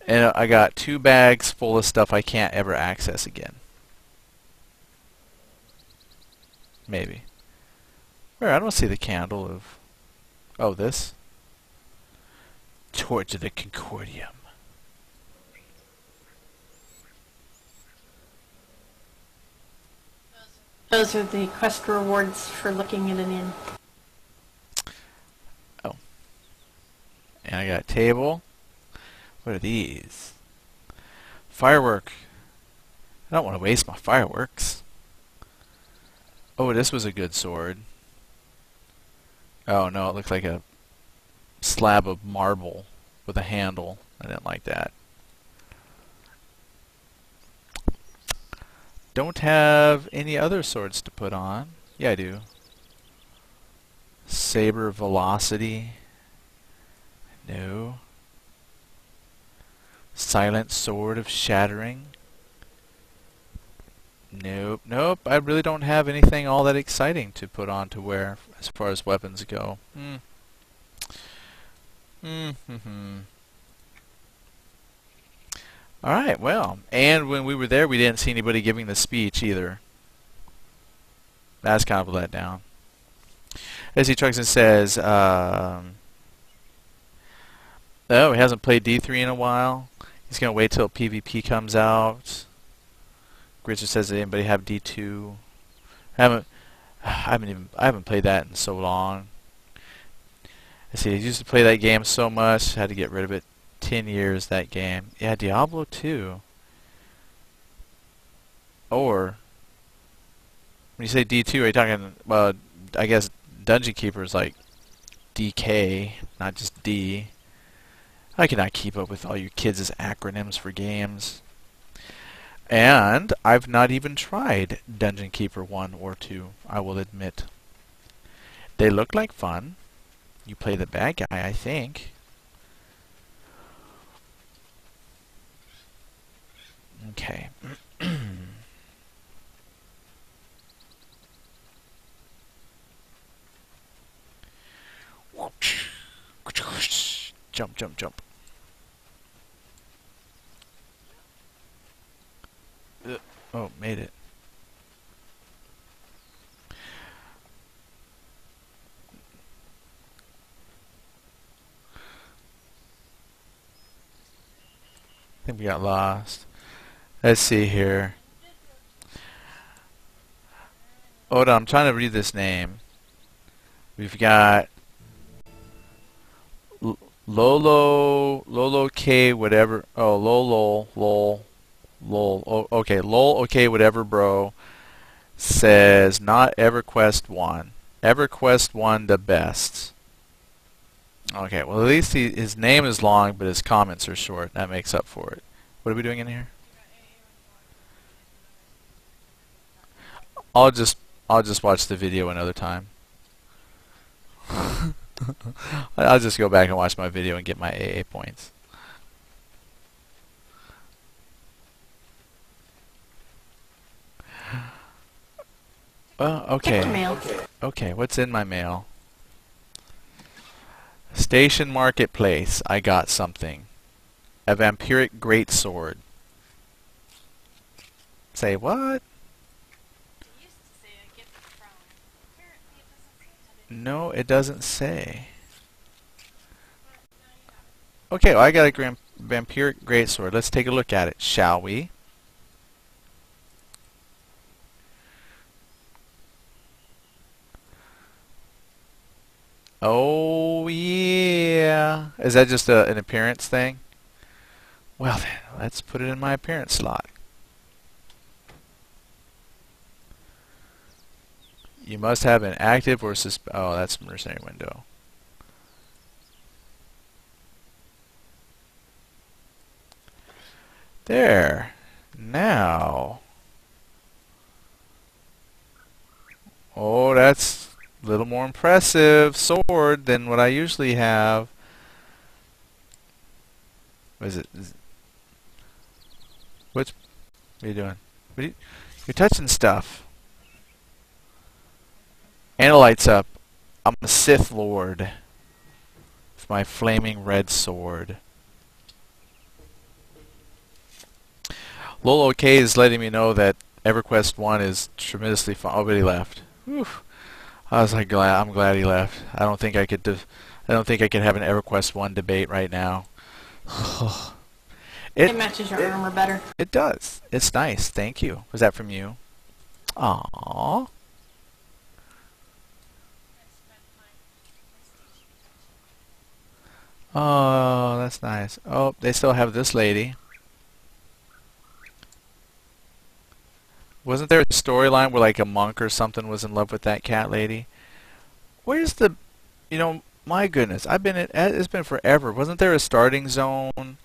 And I got 2 bags full of stuff I can't ever access again. Maybe. Where? I don't see the candle of... Oh, this? Torch of the Concordium. Those are the quest rewards for looking at an inn. Oh. And I got a table. What are these? Firework. I don't want to waste my fireworks. Oh, this was a good sword. Oh no, it looked like a slab of marble with a handle. I didn't like that. Don't have any other swords to put on. Yeah, I do. Saber Velocity. No. Silent Sword of Shattering. Nope, nope. I really don't have anything all that exciting to put on to wear as far as weapons go. Alright, well. And when we were there, we didn't see anybody giving the speech either. That's kind of a letdown. S.E. Truxton says, oh, he hasn't played D3 in a while. He's going to wait till PvP comes out. Richard says, did anybody have D2? I haven't played that in so long. Let's see, I used to play that game so much, had to get rid of it. 10 years, that game. Yeah, Diablo 2. Or, when you say D2, are you talking, well, I guess Dungeon Keeper is like DK, not just D. I cannot keep up with all you kids' acronyms for games. And I've not even tried Dungeon Keeper 1 or 2, I will admit. They look like fun. You play the bad guy, I think. Okay. Jump, jump, jump. Oh, made it. I think we got lost. Let's see here. Hold on, I'm trying to read this name. We've got Lolo K whatever. Oh, lol. Oh, okay, lol. Okay, whatever, bro. Says not EverQuest 1. EverQuest 1 the best. Okay, well at least his name is long, but his comments are short. That makes up for it. What are we doing in here? I'll just watch the video another time. I'll just go back and watch my video and get my AA points. Okay. Mail. Okay, what's in my mail? Station Marketplace. I got something. A vampiric greatsword. Say what? It used to say a gift from. Apparently it doesn't say that anymore. No, it doesn't say. But now you have it. Okay, well, I got a vampiric greatsword. Let's take a look at it, shall we? Oh yeah. Is that just an appearance thing? Well then, let's put it in my appearance slot. You must have an active or oh, that's mercenary window. There. Now. Oh, that's a little more impressive sword than what I usually have. What is it? What are you doing? You're touching stuff. And it lights up. I'm a Sith Lord. With my flaming red sword. Lolo K is letting me know that EverQuest 1 is tremendously fun. Oh, but he left. Whew. I was like, I'm glad he left. I don't think I could have an EverQuest 1 debate right now. It matches your armor better. It does. It's nice. Thank you. Was that from you? Aww. Oh, that's nice. Oh, they still have this lady. Wasn't there a storyline where like a monk or something was in love with that cat lady? Where's the, my goodness, it's been forever. Wasn't there a starting zone?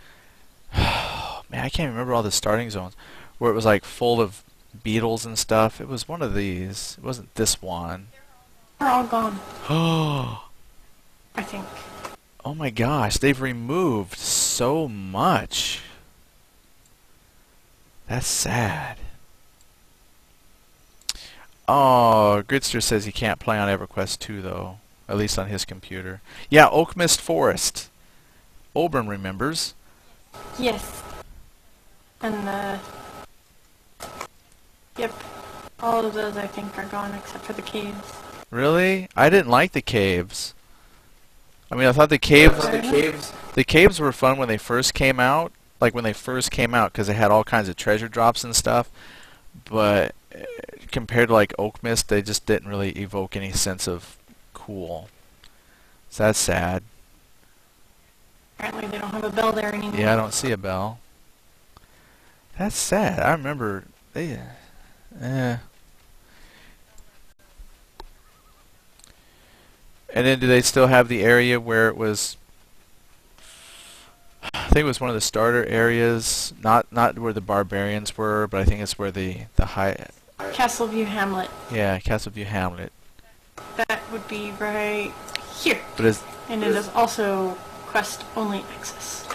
Man, I can't remember all the starting zones where it was like full of beetles and stuff. It was one of these. It wasn't this one. They're all gone. Oh. I think. Oh my gosh, they've removed so much. That's sad. Oh, Gritster says he can't play on EverQuest 2 though, at least on his computer. Yeah, Oakmist Forest. Oberon remembers. Yes. And yep, all of those I think are gone except for the caves. Really? I didn't like the caves. I mean, I thought the caves were fun when they first came out, because they had all kinds of treasure drops and stuff. But compared to like Oak Mist, they just didn't really evoke any sense of cool. So that's sad. Apparently they don't have a bell there anymore. Yeah, I don't see a bell. That's sad. I remember they. And then do they still have the area where it was? I think it was one of the starter areas, not where the barbarians were, but I think it's where the high. Castleview Hamlet. Yeah, Castleview Hamlet. That would be right here. But it is also quest only access.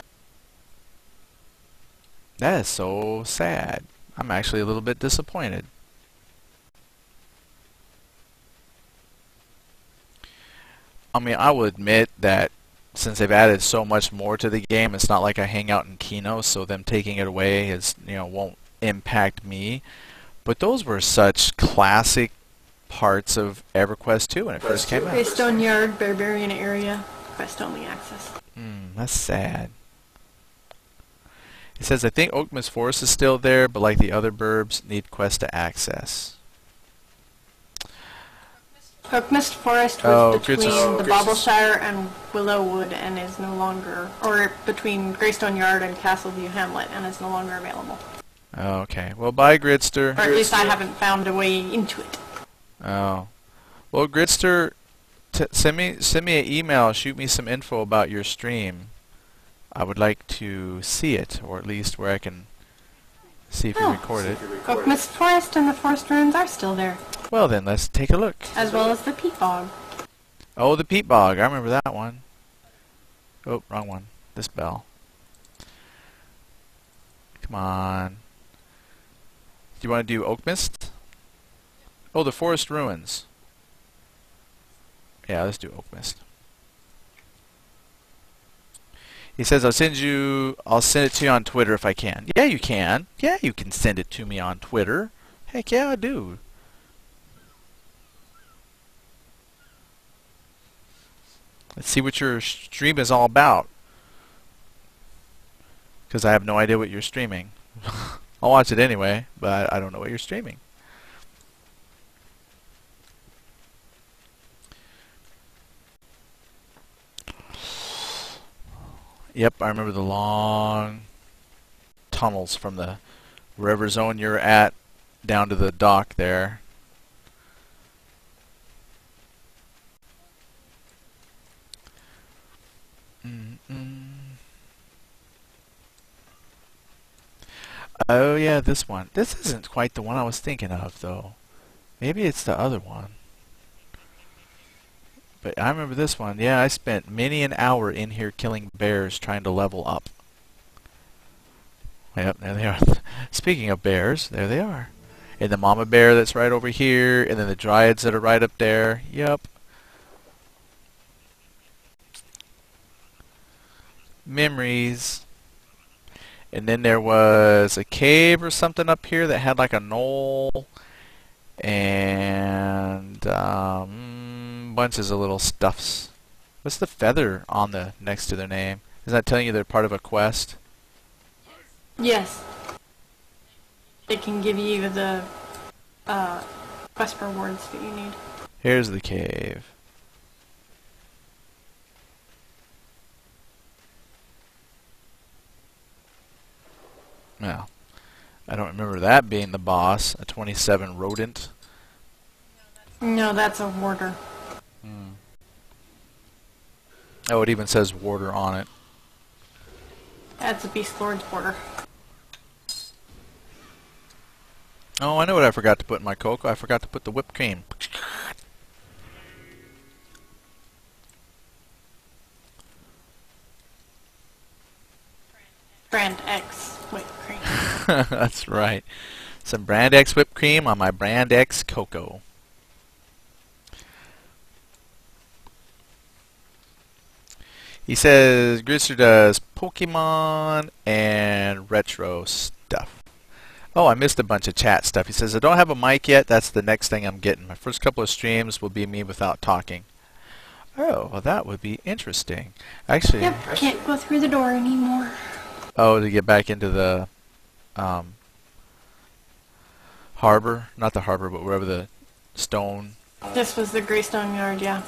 That is so sad. I'm actually a little bit disappointed. I mean, I will admit that since they've added so much more to the game, it's not like I hang out in Qeynos, so them taking it away won't impact me. But those were such classic parts of EverQuest 2 when it first came out. Greystone Yard, Barbarian Area, quest only access. That's sad. It says, I think Oakmist Forest is still there, but like the other burbs, need quest to access. Oakmist Forest was between the Baubleshire and Willowwood and is no longer, or between Greystone Yard and Castleview Hamlet and is no longer available. Okay. Well, bye, Gritster. Or at least I haven't found a way into it. Oh. Well, Gritster, send me an email. Shoot me some info about your stream. I would like to see it, or at least where I can see if you record it. Oakmist Forest and the Forest Ruins are still there. Well then, let's take a look. As well as the Peat Bog. Oh, the Peat Bog. I remember that one. Oh, wrong one. This bell. Come on. Do you want to do Oakmist? Oh, the Forest Ruins. Yeah, let's do Oakmist. He says, I'll send it to you on Twitter if I can. Yeah, you can. Yeah, you can send it to me on Twitter. Heck yeah, I do. Let's see what your stream is all about. Because I have no idea what you're streaming. I'll watch it anyway, but I don't know what you're streaming. Yep, I remember the long tunnels from the wherever zone you're at down to the dock there. Oh yeah, this one. This isn't quite the one I was thinking of, though. Maybe it's the other one. But I remember this one. Yeah, I spent many an hour in here killing bears trying to level up. Yep, there they are. Speaking of bears, there they are. And the mama bear that's right over here, and then the dryads that are right up there. Yep. Memories. And then there was a cave or something up here that had like a knoll and bunches of little stuffs. What's the feather on the next to their name? Is that telling you they're part of a quest? Yes. It can give you the quest rewards that you need. Here's the cave. Well, I don't remember that being the boss. A 27 rodent. No, that's a warder. Oh, it even says warder on it. That's a Beast Lord's warder. Oh, I know what I forgot to put in my cocoa. I forgot to put the whipped cream. Brand X whipped cream. That's right. Some Brand X whipped cream on my Brand X cocoa. He says Grisser does Pokemon and retro stuff. Oh, I missed a bunch of chat stuff. He says I don't have a mic yet. That's the next thing I'm getting. My first couple of streams will be me without talking. Oh, well, that would be interesting. Actually, Yep, can't go through the door anymore. oh, to get back into the harbor, not the harbor, but wherever the stone. This was the Greystone Yard, yeah.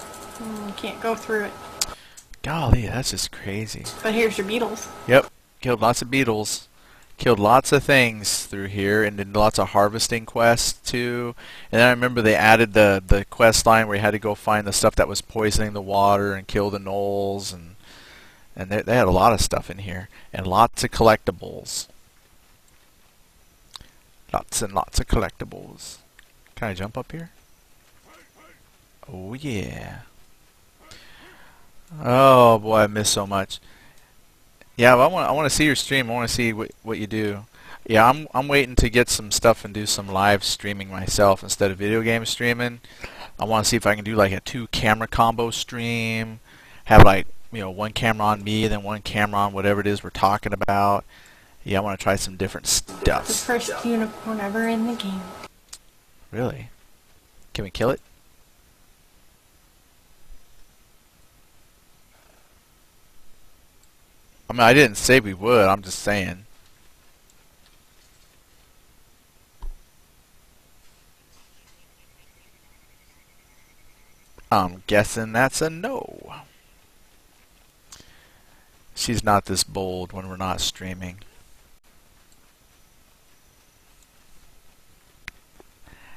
Can't go through it. Golly, that's just crazy. But here's your beetles. Yep, killed lots of beetles. Killed lots of things through here, and did lots of harvesting quests too. And then I remember they added the quest line where you had to go find the stuff that was poisoning the water and kill the gnolls, and they had a lot of stuff in here, and lots of collectibles. Lots and lots of collectibles. Can I jump up here? Oh yeah. Oh boy, I missed so much. Yeah, well, I want to see your stream. I want to see what you do. Yeah, I'm waiting to get some stuff and do some live streaming myself instead of video game streaming. I want to see if I can do like a 2-camera combo stream. Have like, you know, one camera on me and then one camera on whatever it is we're talking about. Yeah, I want to try some different stuff. The first unicorn ever in the game. Really? Can we kill it? I mean, I didn't say we would. I'm just saying. I'm guessing that's a no. She's not this bold when we're not streaming.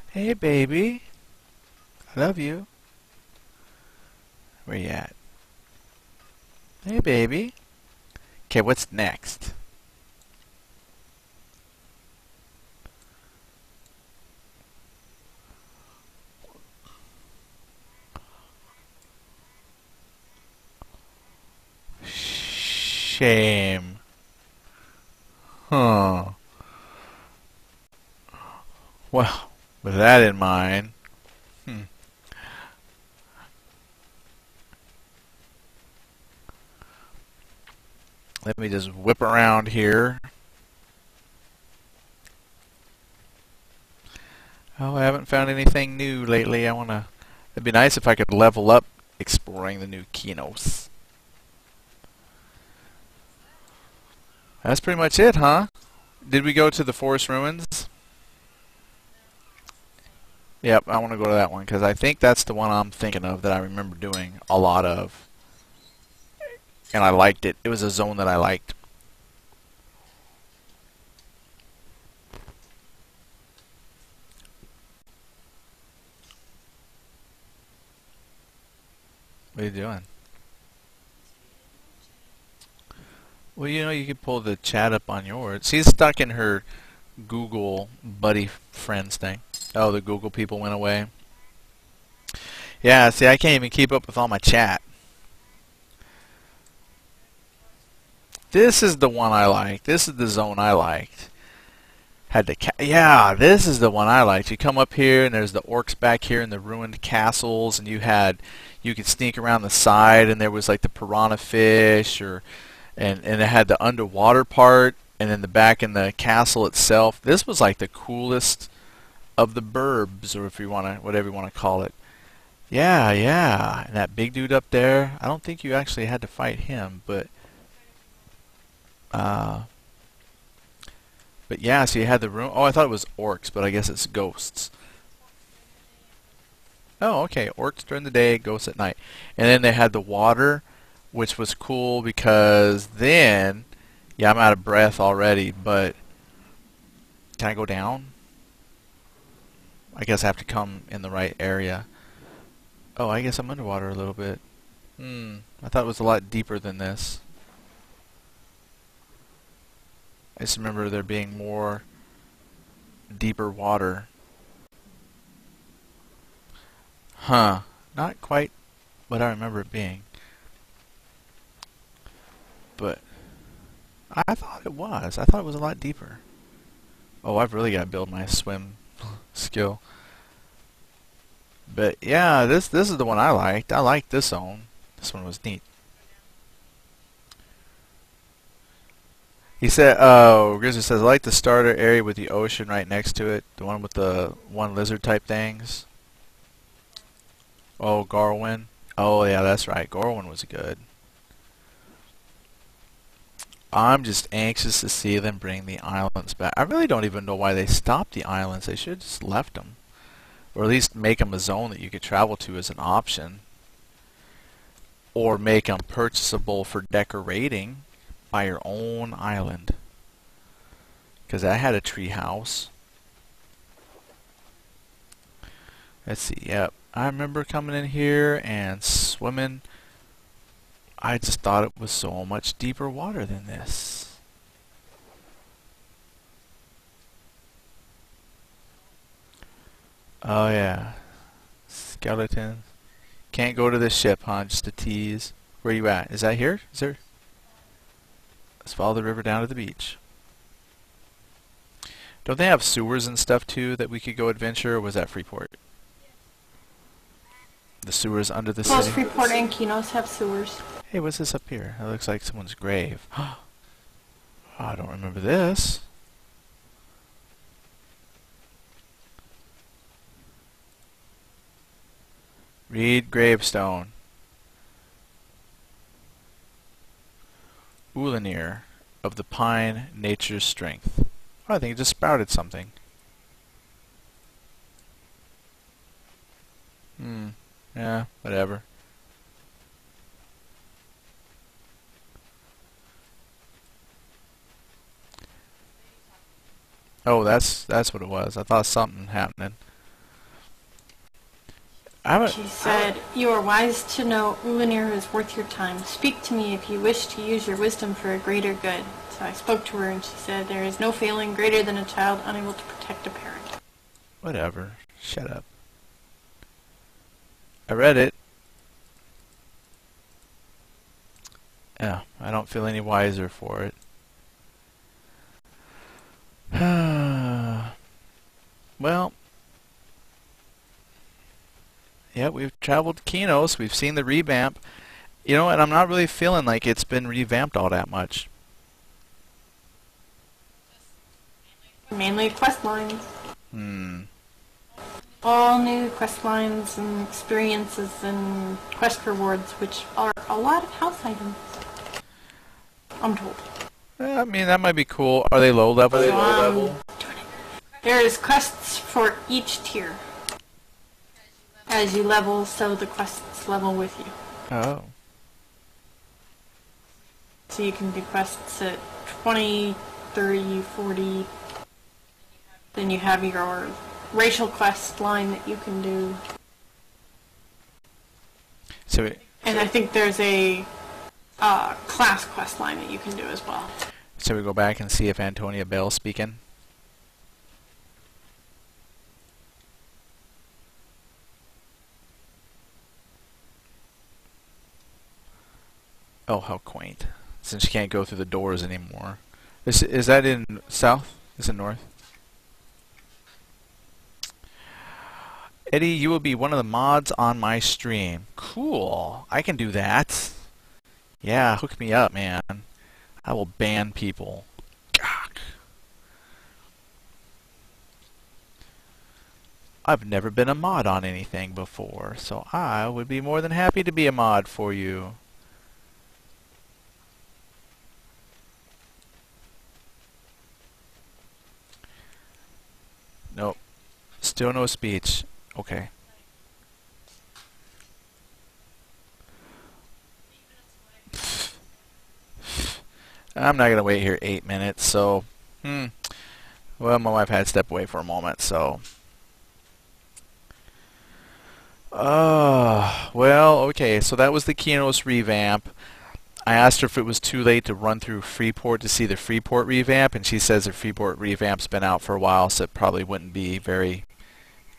Hey, baby. I love you. Where you at? Hey, baby. Okay, what's next? Shame. Huh. Well, with that in mind, let me just whip around here. Oh, I haven't found anything new lately. It'd be nice if I could level up exploring the new Qeynos. That's pretty much it, huh? Did we go to the forest ruins? Yep, I want to go to that one because I think that's the one I'm thinking of that I remember doing a lot of. and I liked it. It was a zone that I liked. What are you doing? Well, you know, you could pull the chat up on yours. She's stuck in her Google buddy friends thing. Oh, the Google people went away. Yeah, see, I can't even keep up with all my chat. This is the one I like. This is the zone I liked. Yeah, this is the one I liked. You come up here, and there's the orcs back here in the ruined castles, and you could sneak around the side, and there was like the piranha fish, and it had the underwater part, and then the back in the castle itself. This was like the coolest of the burbs, or if you want to, whatever you want to call it. Yeah, yeah, and that big dude up there. I don't think you actually had to fight him, but yeah. So you had the room. Oh, I thought it was orcs, but I guess it's ghosts. Oh, okay. Orcs during the day, ghosts at night, and then they had the water, which was cool because then, yeah, I'm out of breath already. But can I go down? I guess I have to come in the right area. Oh, I guess I'm underwater a little bit. I thought it was a lot deeper than this. I just remember there being more deeper water. Huh. Not quite what I remember it being. But I thought it was. I thought it was a lot deeper. Oh, I've really got to build my swim skill. But yeah, this is the one I liked. I liked this zone. This one was neat. He said, oh, Grizzly says, I like the starter area with the ocean right next to it. The one with the one lizard type things. Oh, Garwin. Oh, yeah, that's right. Garwin was good. I'm just anxious to see them bring the islands back. I really don't even know why they stopped the islands. They should have just left them. Or at least make them a zone that you could travel to as an option. Or make them purchasable for decorating by your own island. Because I had a tree house. Let's see, yep. I remember coming in here and swimming. I just thought it was so much deeper water than this. Oh yeah. Skeleton. Can't go to the ship, huh? Just a tease. Where you at? Is that here? Is there? Let's follow the river down to the beach. Don't they have sewers and stuff too that we could go adventure, or was that Freeport? The sewers under the Both city? Freeport and Qeynos have sewers. Hey, what's this up here? It looks like someone's grave. Oh, I don't remember this. Read gravestone. Ulanir of the pine, nature's strength. Oh, I think it just sprouted something. Yeah, whatever. Oh, that's what it was. I thought something happening. She said, "You are wise to know Ulanir is worth your time. Speak to me if you wish to use your wisdom for a greater good." So I spoke to her and she said, "There is no feeling greater than a child unable to protect a parent." Whatever. Shut up. I read it. Yeah, I don't feel any wiser for it. Well, yeah, we've traveled to Qeynos. We've seen the revamp. You know, and I'm not really feeling like it's been revamped all that much. Mainly quest lines. All new quest lines and experiences and quest rewards, which are a lot of house items, I'm told. I mean, that might be cool. Are they low level? There's quests for each tier. As you level, so the quests level with you. Oh. So you can do quests at 20, 30, 40. Then you have your racial quest line that you can do. And I think there's a class quest line that you can do as well. So we go back and see if Antonia Bell's speaking. Oh, how quaint. Since you can't go through the doors anymore. Is that in south? Is it north? Eddie, you will be one of the mods on my stream. Cool. I can do that. Yeah, hook me up, man. I will ban people. Gah. I've never been a mod on anything before, so I would be more than happy to be a mod for you. Nope. Still no speech. Okay. I'm not going to wait here 8 minutes, so... Well, my wife had to step away for a moment, so... Well, okay, so that was the Qeynos revamp. I asked her if it was too late to run through Freeport to see the Freeport revamp, and she says the Freeport revamp's been out for a while, so it probably wouldn't be very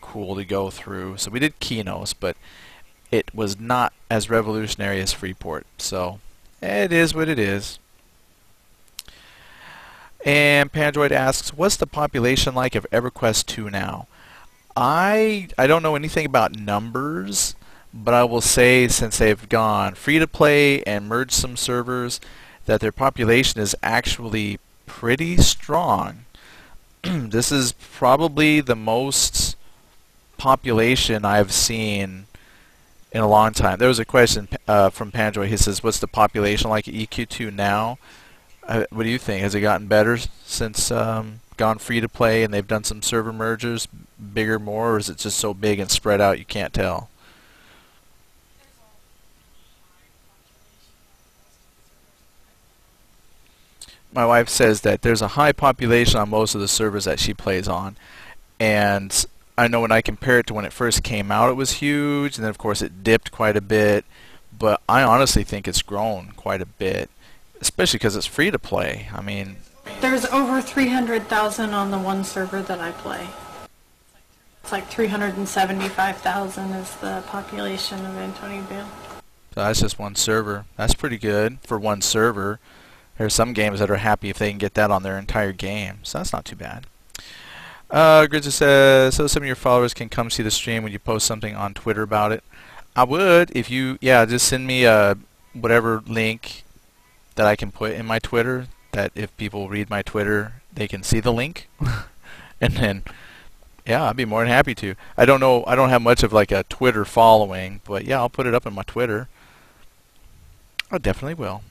cool to go through. So we did Qeynos, but it was not as revolutionary as Freeport, so it is what it is. And Pandroid asks, what's the population like of EverQuest 2 now? I don't know anything about numbers, but I will say since they've gone free-to-play and merged some servers, that their population is actually pretty strong. This is probably the most population I've seen in a long time. There was a question from Pandroid. He says, what's the population like at EQ2 now? What do you think? Has it gotten better since gone free to play and they've done some server mergers, bigger, more, or is it just so big and spread out you can't tell? My wife says that there's a high population on most of the servers that she plays on, and I know when I compare it to when it first came out it was huge, and then of course it dipped quite a bit, but I honestly think it's grown quite a bit, especially because it's free to play. I mean, there's over 300,000 on the one server that I play. It's like 375,000 is the population of Antonio Bale. So that's just one server. That's pretty good for one server. There's some games that are happy if they can get that on their entire game, so that's not too bad. Gridza says, so some of your followers can come see the stream when you post something on Twitter about it. I would, if you, just send me whatever link that I can put in my Twitter, that if people read my Twitter, they can see the link. And then, I'd be more than happy to. I don't know, I don't have much of like a Twitter following, but I'll put it up on my Twitter. I definitely will.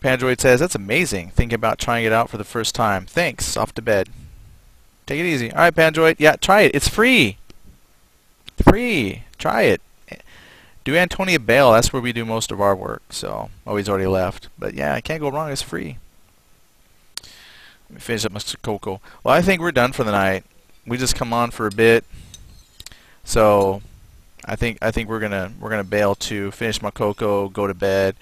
Pandroid says, that's amazing. Thinking about trying it out for the first time. Thanks. Off to bed. Take it easy. Alright, Pandroid. Yeah, try it. It's free. Free. Try it. Do Antonia Bale. That's where we do most of our work. So, he's already left. But I can't go wrong. It's free. Let me finish up my cocoa. Well, I think we're done for the night. We just come on for a bit. So, I think we're gonna bail to finish my cocoa, go to bed.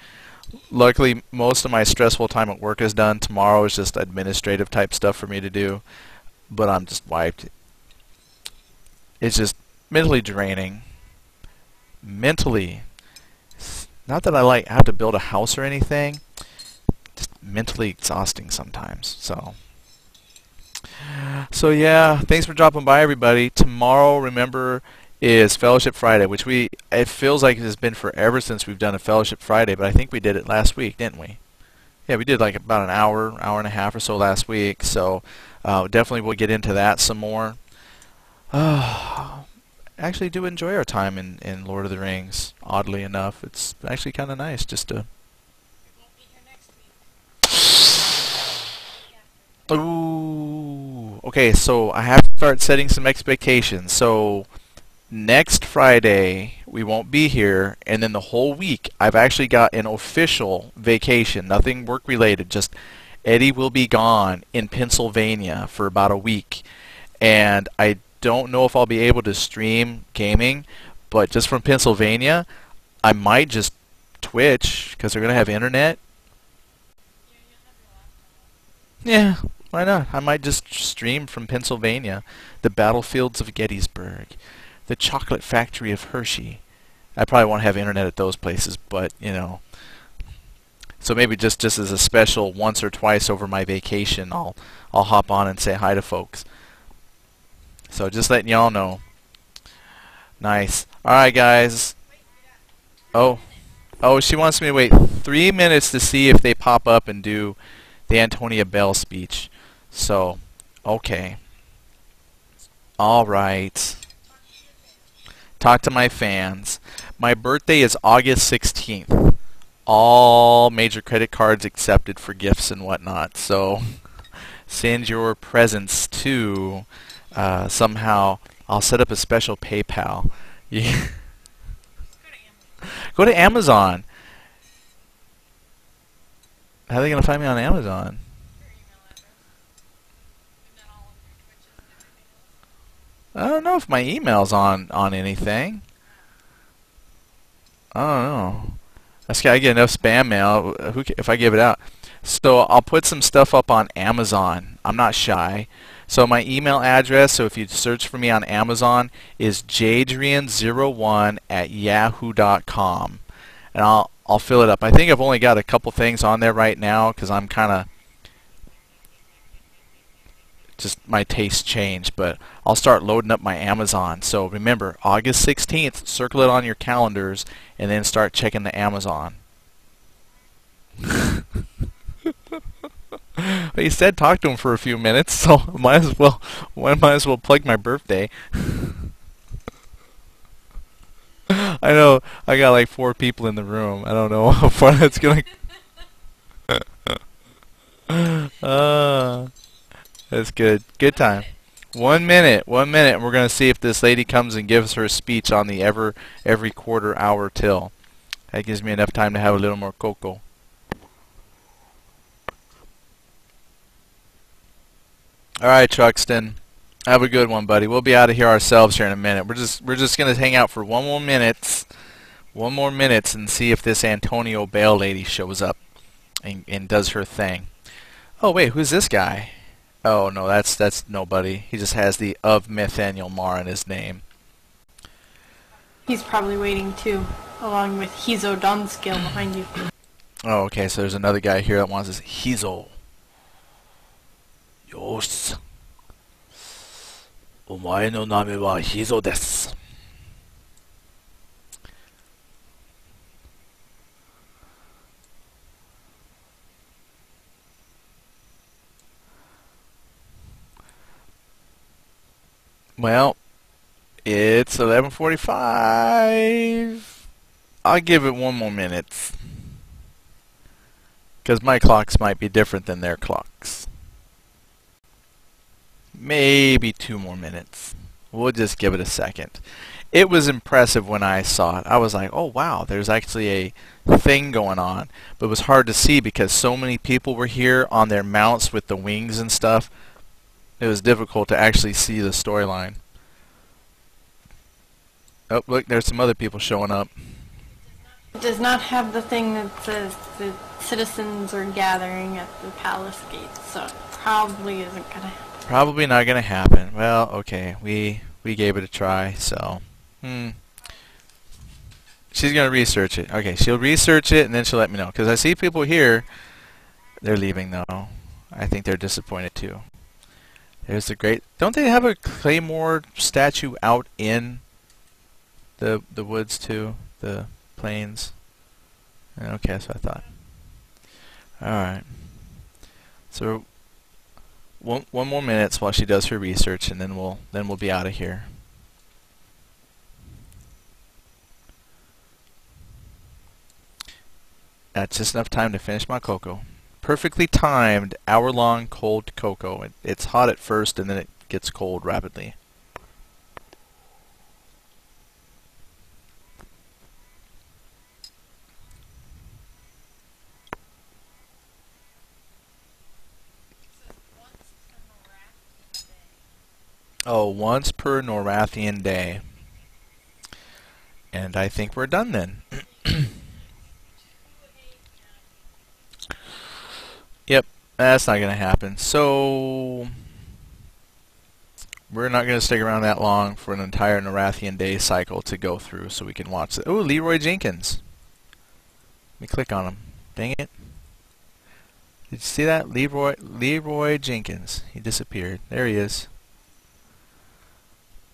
Luckily, most of my stressful time at work is done. Tomorrow is just administrative type stuff for me to do, but I'm just wiped. It's just mentally draining. Mentally. Not that I have to build a house or anything, just mentally exhausting sometimes. So thanks for dropping by, everybody. Tomorrow, remember, is Fellowship Friday, which it feels like it has been forever since we've done a Fellowship Friday, but I think we did it last week, didn't we? Yeah, we did like about an hour and a half or so last week, so definitely we'll get into that some more. Actually do enjoy our time in Lord of the Rings, oddly enough. It's actually kind of nice just to... Ooh, okay, so I have to start setting some expectations. So next Friday, we won't be here, and then the whole week I've actually got an official vacation, nothing work related, just Eddie will be gone in Pennsylvania for about a week, and I don't know if I'll be able to stream gaming, but just from Pennsylvania I might just Twitch because they're gonna have internet. Yeah, why not? I might just stream from Pennsylvania, the battlefields of Gettysburg, the chocolate factory of Hershey. I probably won't have internet at those places, but you know. So maybe just as a special once or twice over my vacation, I'll hop on and say hi to folks. So just letting y'all know. Nice. All right, guys. Oh, she wants me to wait 3 minutes to see if they pop up and do the Antonia Bell speech. So, okay. All right. Talk to my fans. My birthday is August 16th. All major credit cards accepted for gifts and whatnot. So, send your presents to somehow. I'll set up a special PayPal. Yeah. Go to Amazon. How are they going to find me on Amazon? I don't know if my email's on anything. I don't know. I get enough spam mail if I give it out. So I'll put some stuff up on Amazon. I'm not shy. So my email address, so if you search for me on Amazon, is jadrian01@yahoo.com. And I'll fill it up. I think I've only got a couple things on there right now because I'm kind of just my taste changed, but I'll start loading up my Amazon. So remember, August 16th, circle it on your calendars and then start checking the Amazon. Well, he said talk to him for a few minutes, so might as well plug my birthday. I know I got like 4 people in the room. I don't know how far that's gonna. That's good. Good time. 1 minute. 1 minute. And we're gonna see if this lady comes and gives her speech on the every quarter hour till. That gives me enough time to have a little more cocoa. All right, Truxton. Have a good one, buddy. We'll be out of here ourselves here in a minute. We're just gonna hang out for 1 more minute. 1 more minute and see if this Antonio Bale lady shows up and does her thing. Oh wait, who's this guy? Oh no, that's nobody. He just has the of Nathaniel Marr in his name. He's probably waiting too, along with Hizo Donskill behind you. Oh, okay, so there's another guy here that wants this Hizo. Yosh. Omae no name wa Hizo desu. Well, it's 11:45. I'll give it 1 more minute. Because my clocks might be different than their clocks. Maybe 2 more minutes. We'll just give it a second. It was impressive when I saw it. I was like, oh wow, there's actually a thing going on. But it was hard to see because so many people were here on their mounts with the wings and stuff. It was difficult to actually see the storyline. Oh, look, there's some other people showing up. It does not have the thing that says the citizens are gathering at the palace gate, so it probably isn't gonna happen. Probably not gonna happen. Well, okay, we gave it a try, so she's gonna research it. Okay, she'll research it and then she'll let me know. Because I see people here. They're leaving though. I think they're disappointed too. There's the great. Don't they have a Claymore statue out in the woods too? The plains. Okay, that's what I thought. All right. So one more minute while she does her research, and then we'll be out of here. That's just enough time to finish my cocoa. Perfectly timed, hour-long cold cocoa. It's hot at first, and then it gets cold rapidly. Oh, once per Norathian day. And I think we're done then. Yep, that's not going to happen. So we're not going to stick around that long for an entire Norathian day cycle to go through so we can watch it. Oh, Leroy Jenkins. Let me click on him. Dang it. Did you see that? Leroy Jenkins. He disappeared. There he is.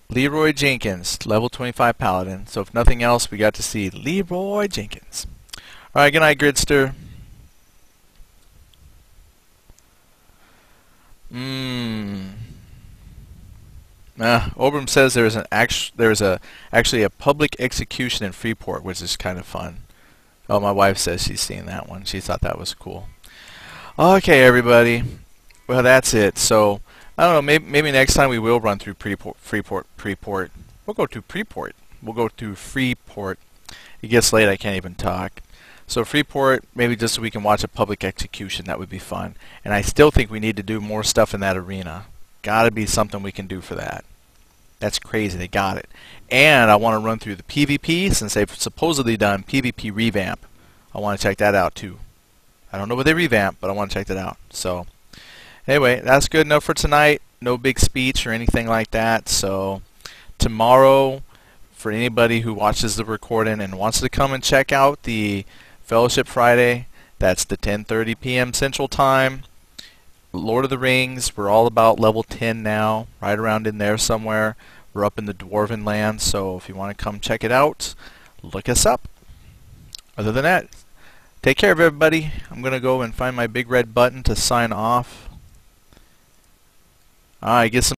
Leroy Jenkins, level 25 Paladin. So if nothing else, we got to see Leroy Jenkins. Alright, good night, Gridster. Obram says there's actually a public execution in Freeport, which is kind of fun. Oh, my wife says she's seen that one. She thought that was cool. Okay, everybody. Well, that's it. So I don't know. Maybe next time we will run through Freeport. We'll go to Freeport. We'll go to Freeport. It gets late. I can't even talk. So Freeport, maybe just so we can watch a public execution. That would be fun. And I still think we need to do more stuff in that arena. Gotta be something we can do for that. That's crazy. They got it. And I want to run through the PvP since they've supposedly done PvP revamp. I want to check that out too. I don't know what they revamp, but I want to check that out. So anyway, that's good enough for tonight. No big speech or anything like that. So tomorrow, for anybody who watches the recording and wants to come and check out the Fellowship Friday, that's the 10:30 p.m. Central Time. Lord of the Rings, we're all about level 10 now, right around in there somewhere. We're up in the Dwarven land, so if you want to come check it out, look us up. Other than that, take care of everybody. I'm going to go and find my big red button to sign off. Alright, get some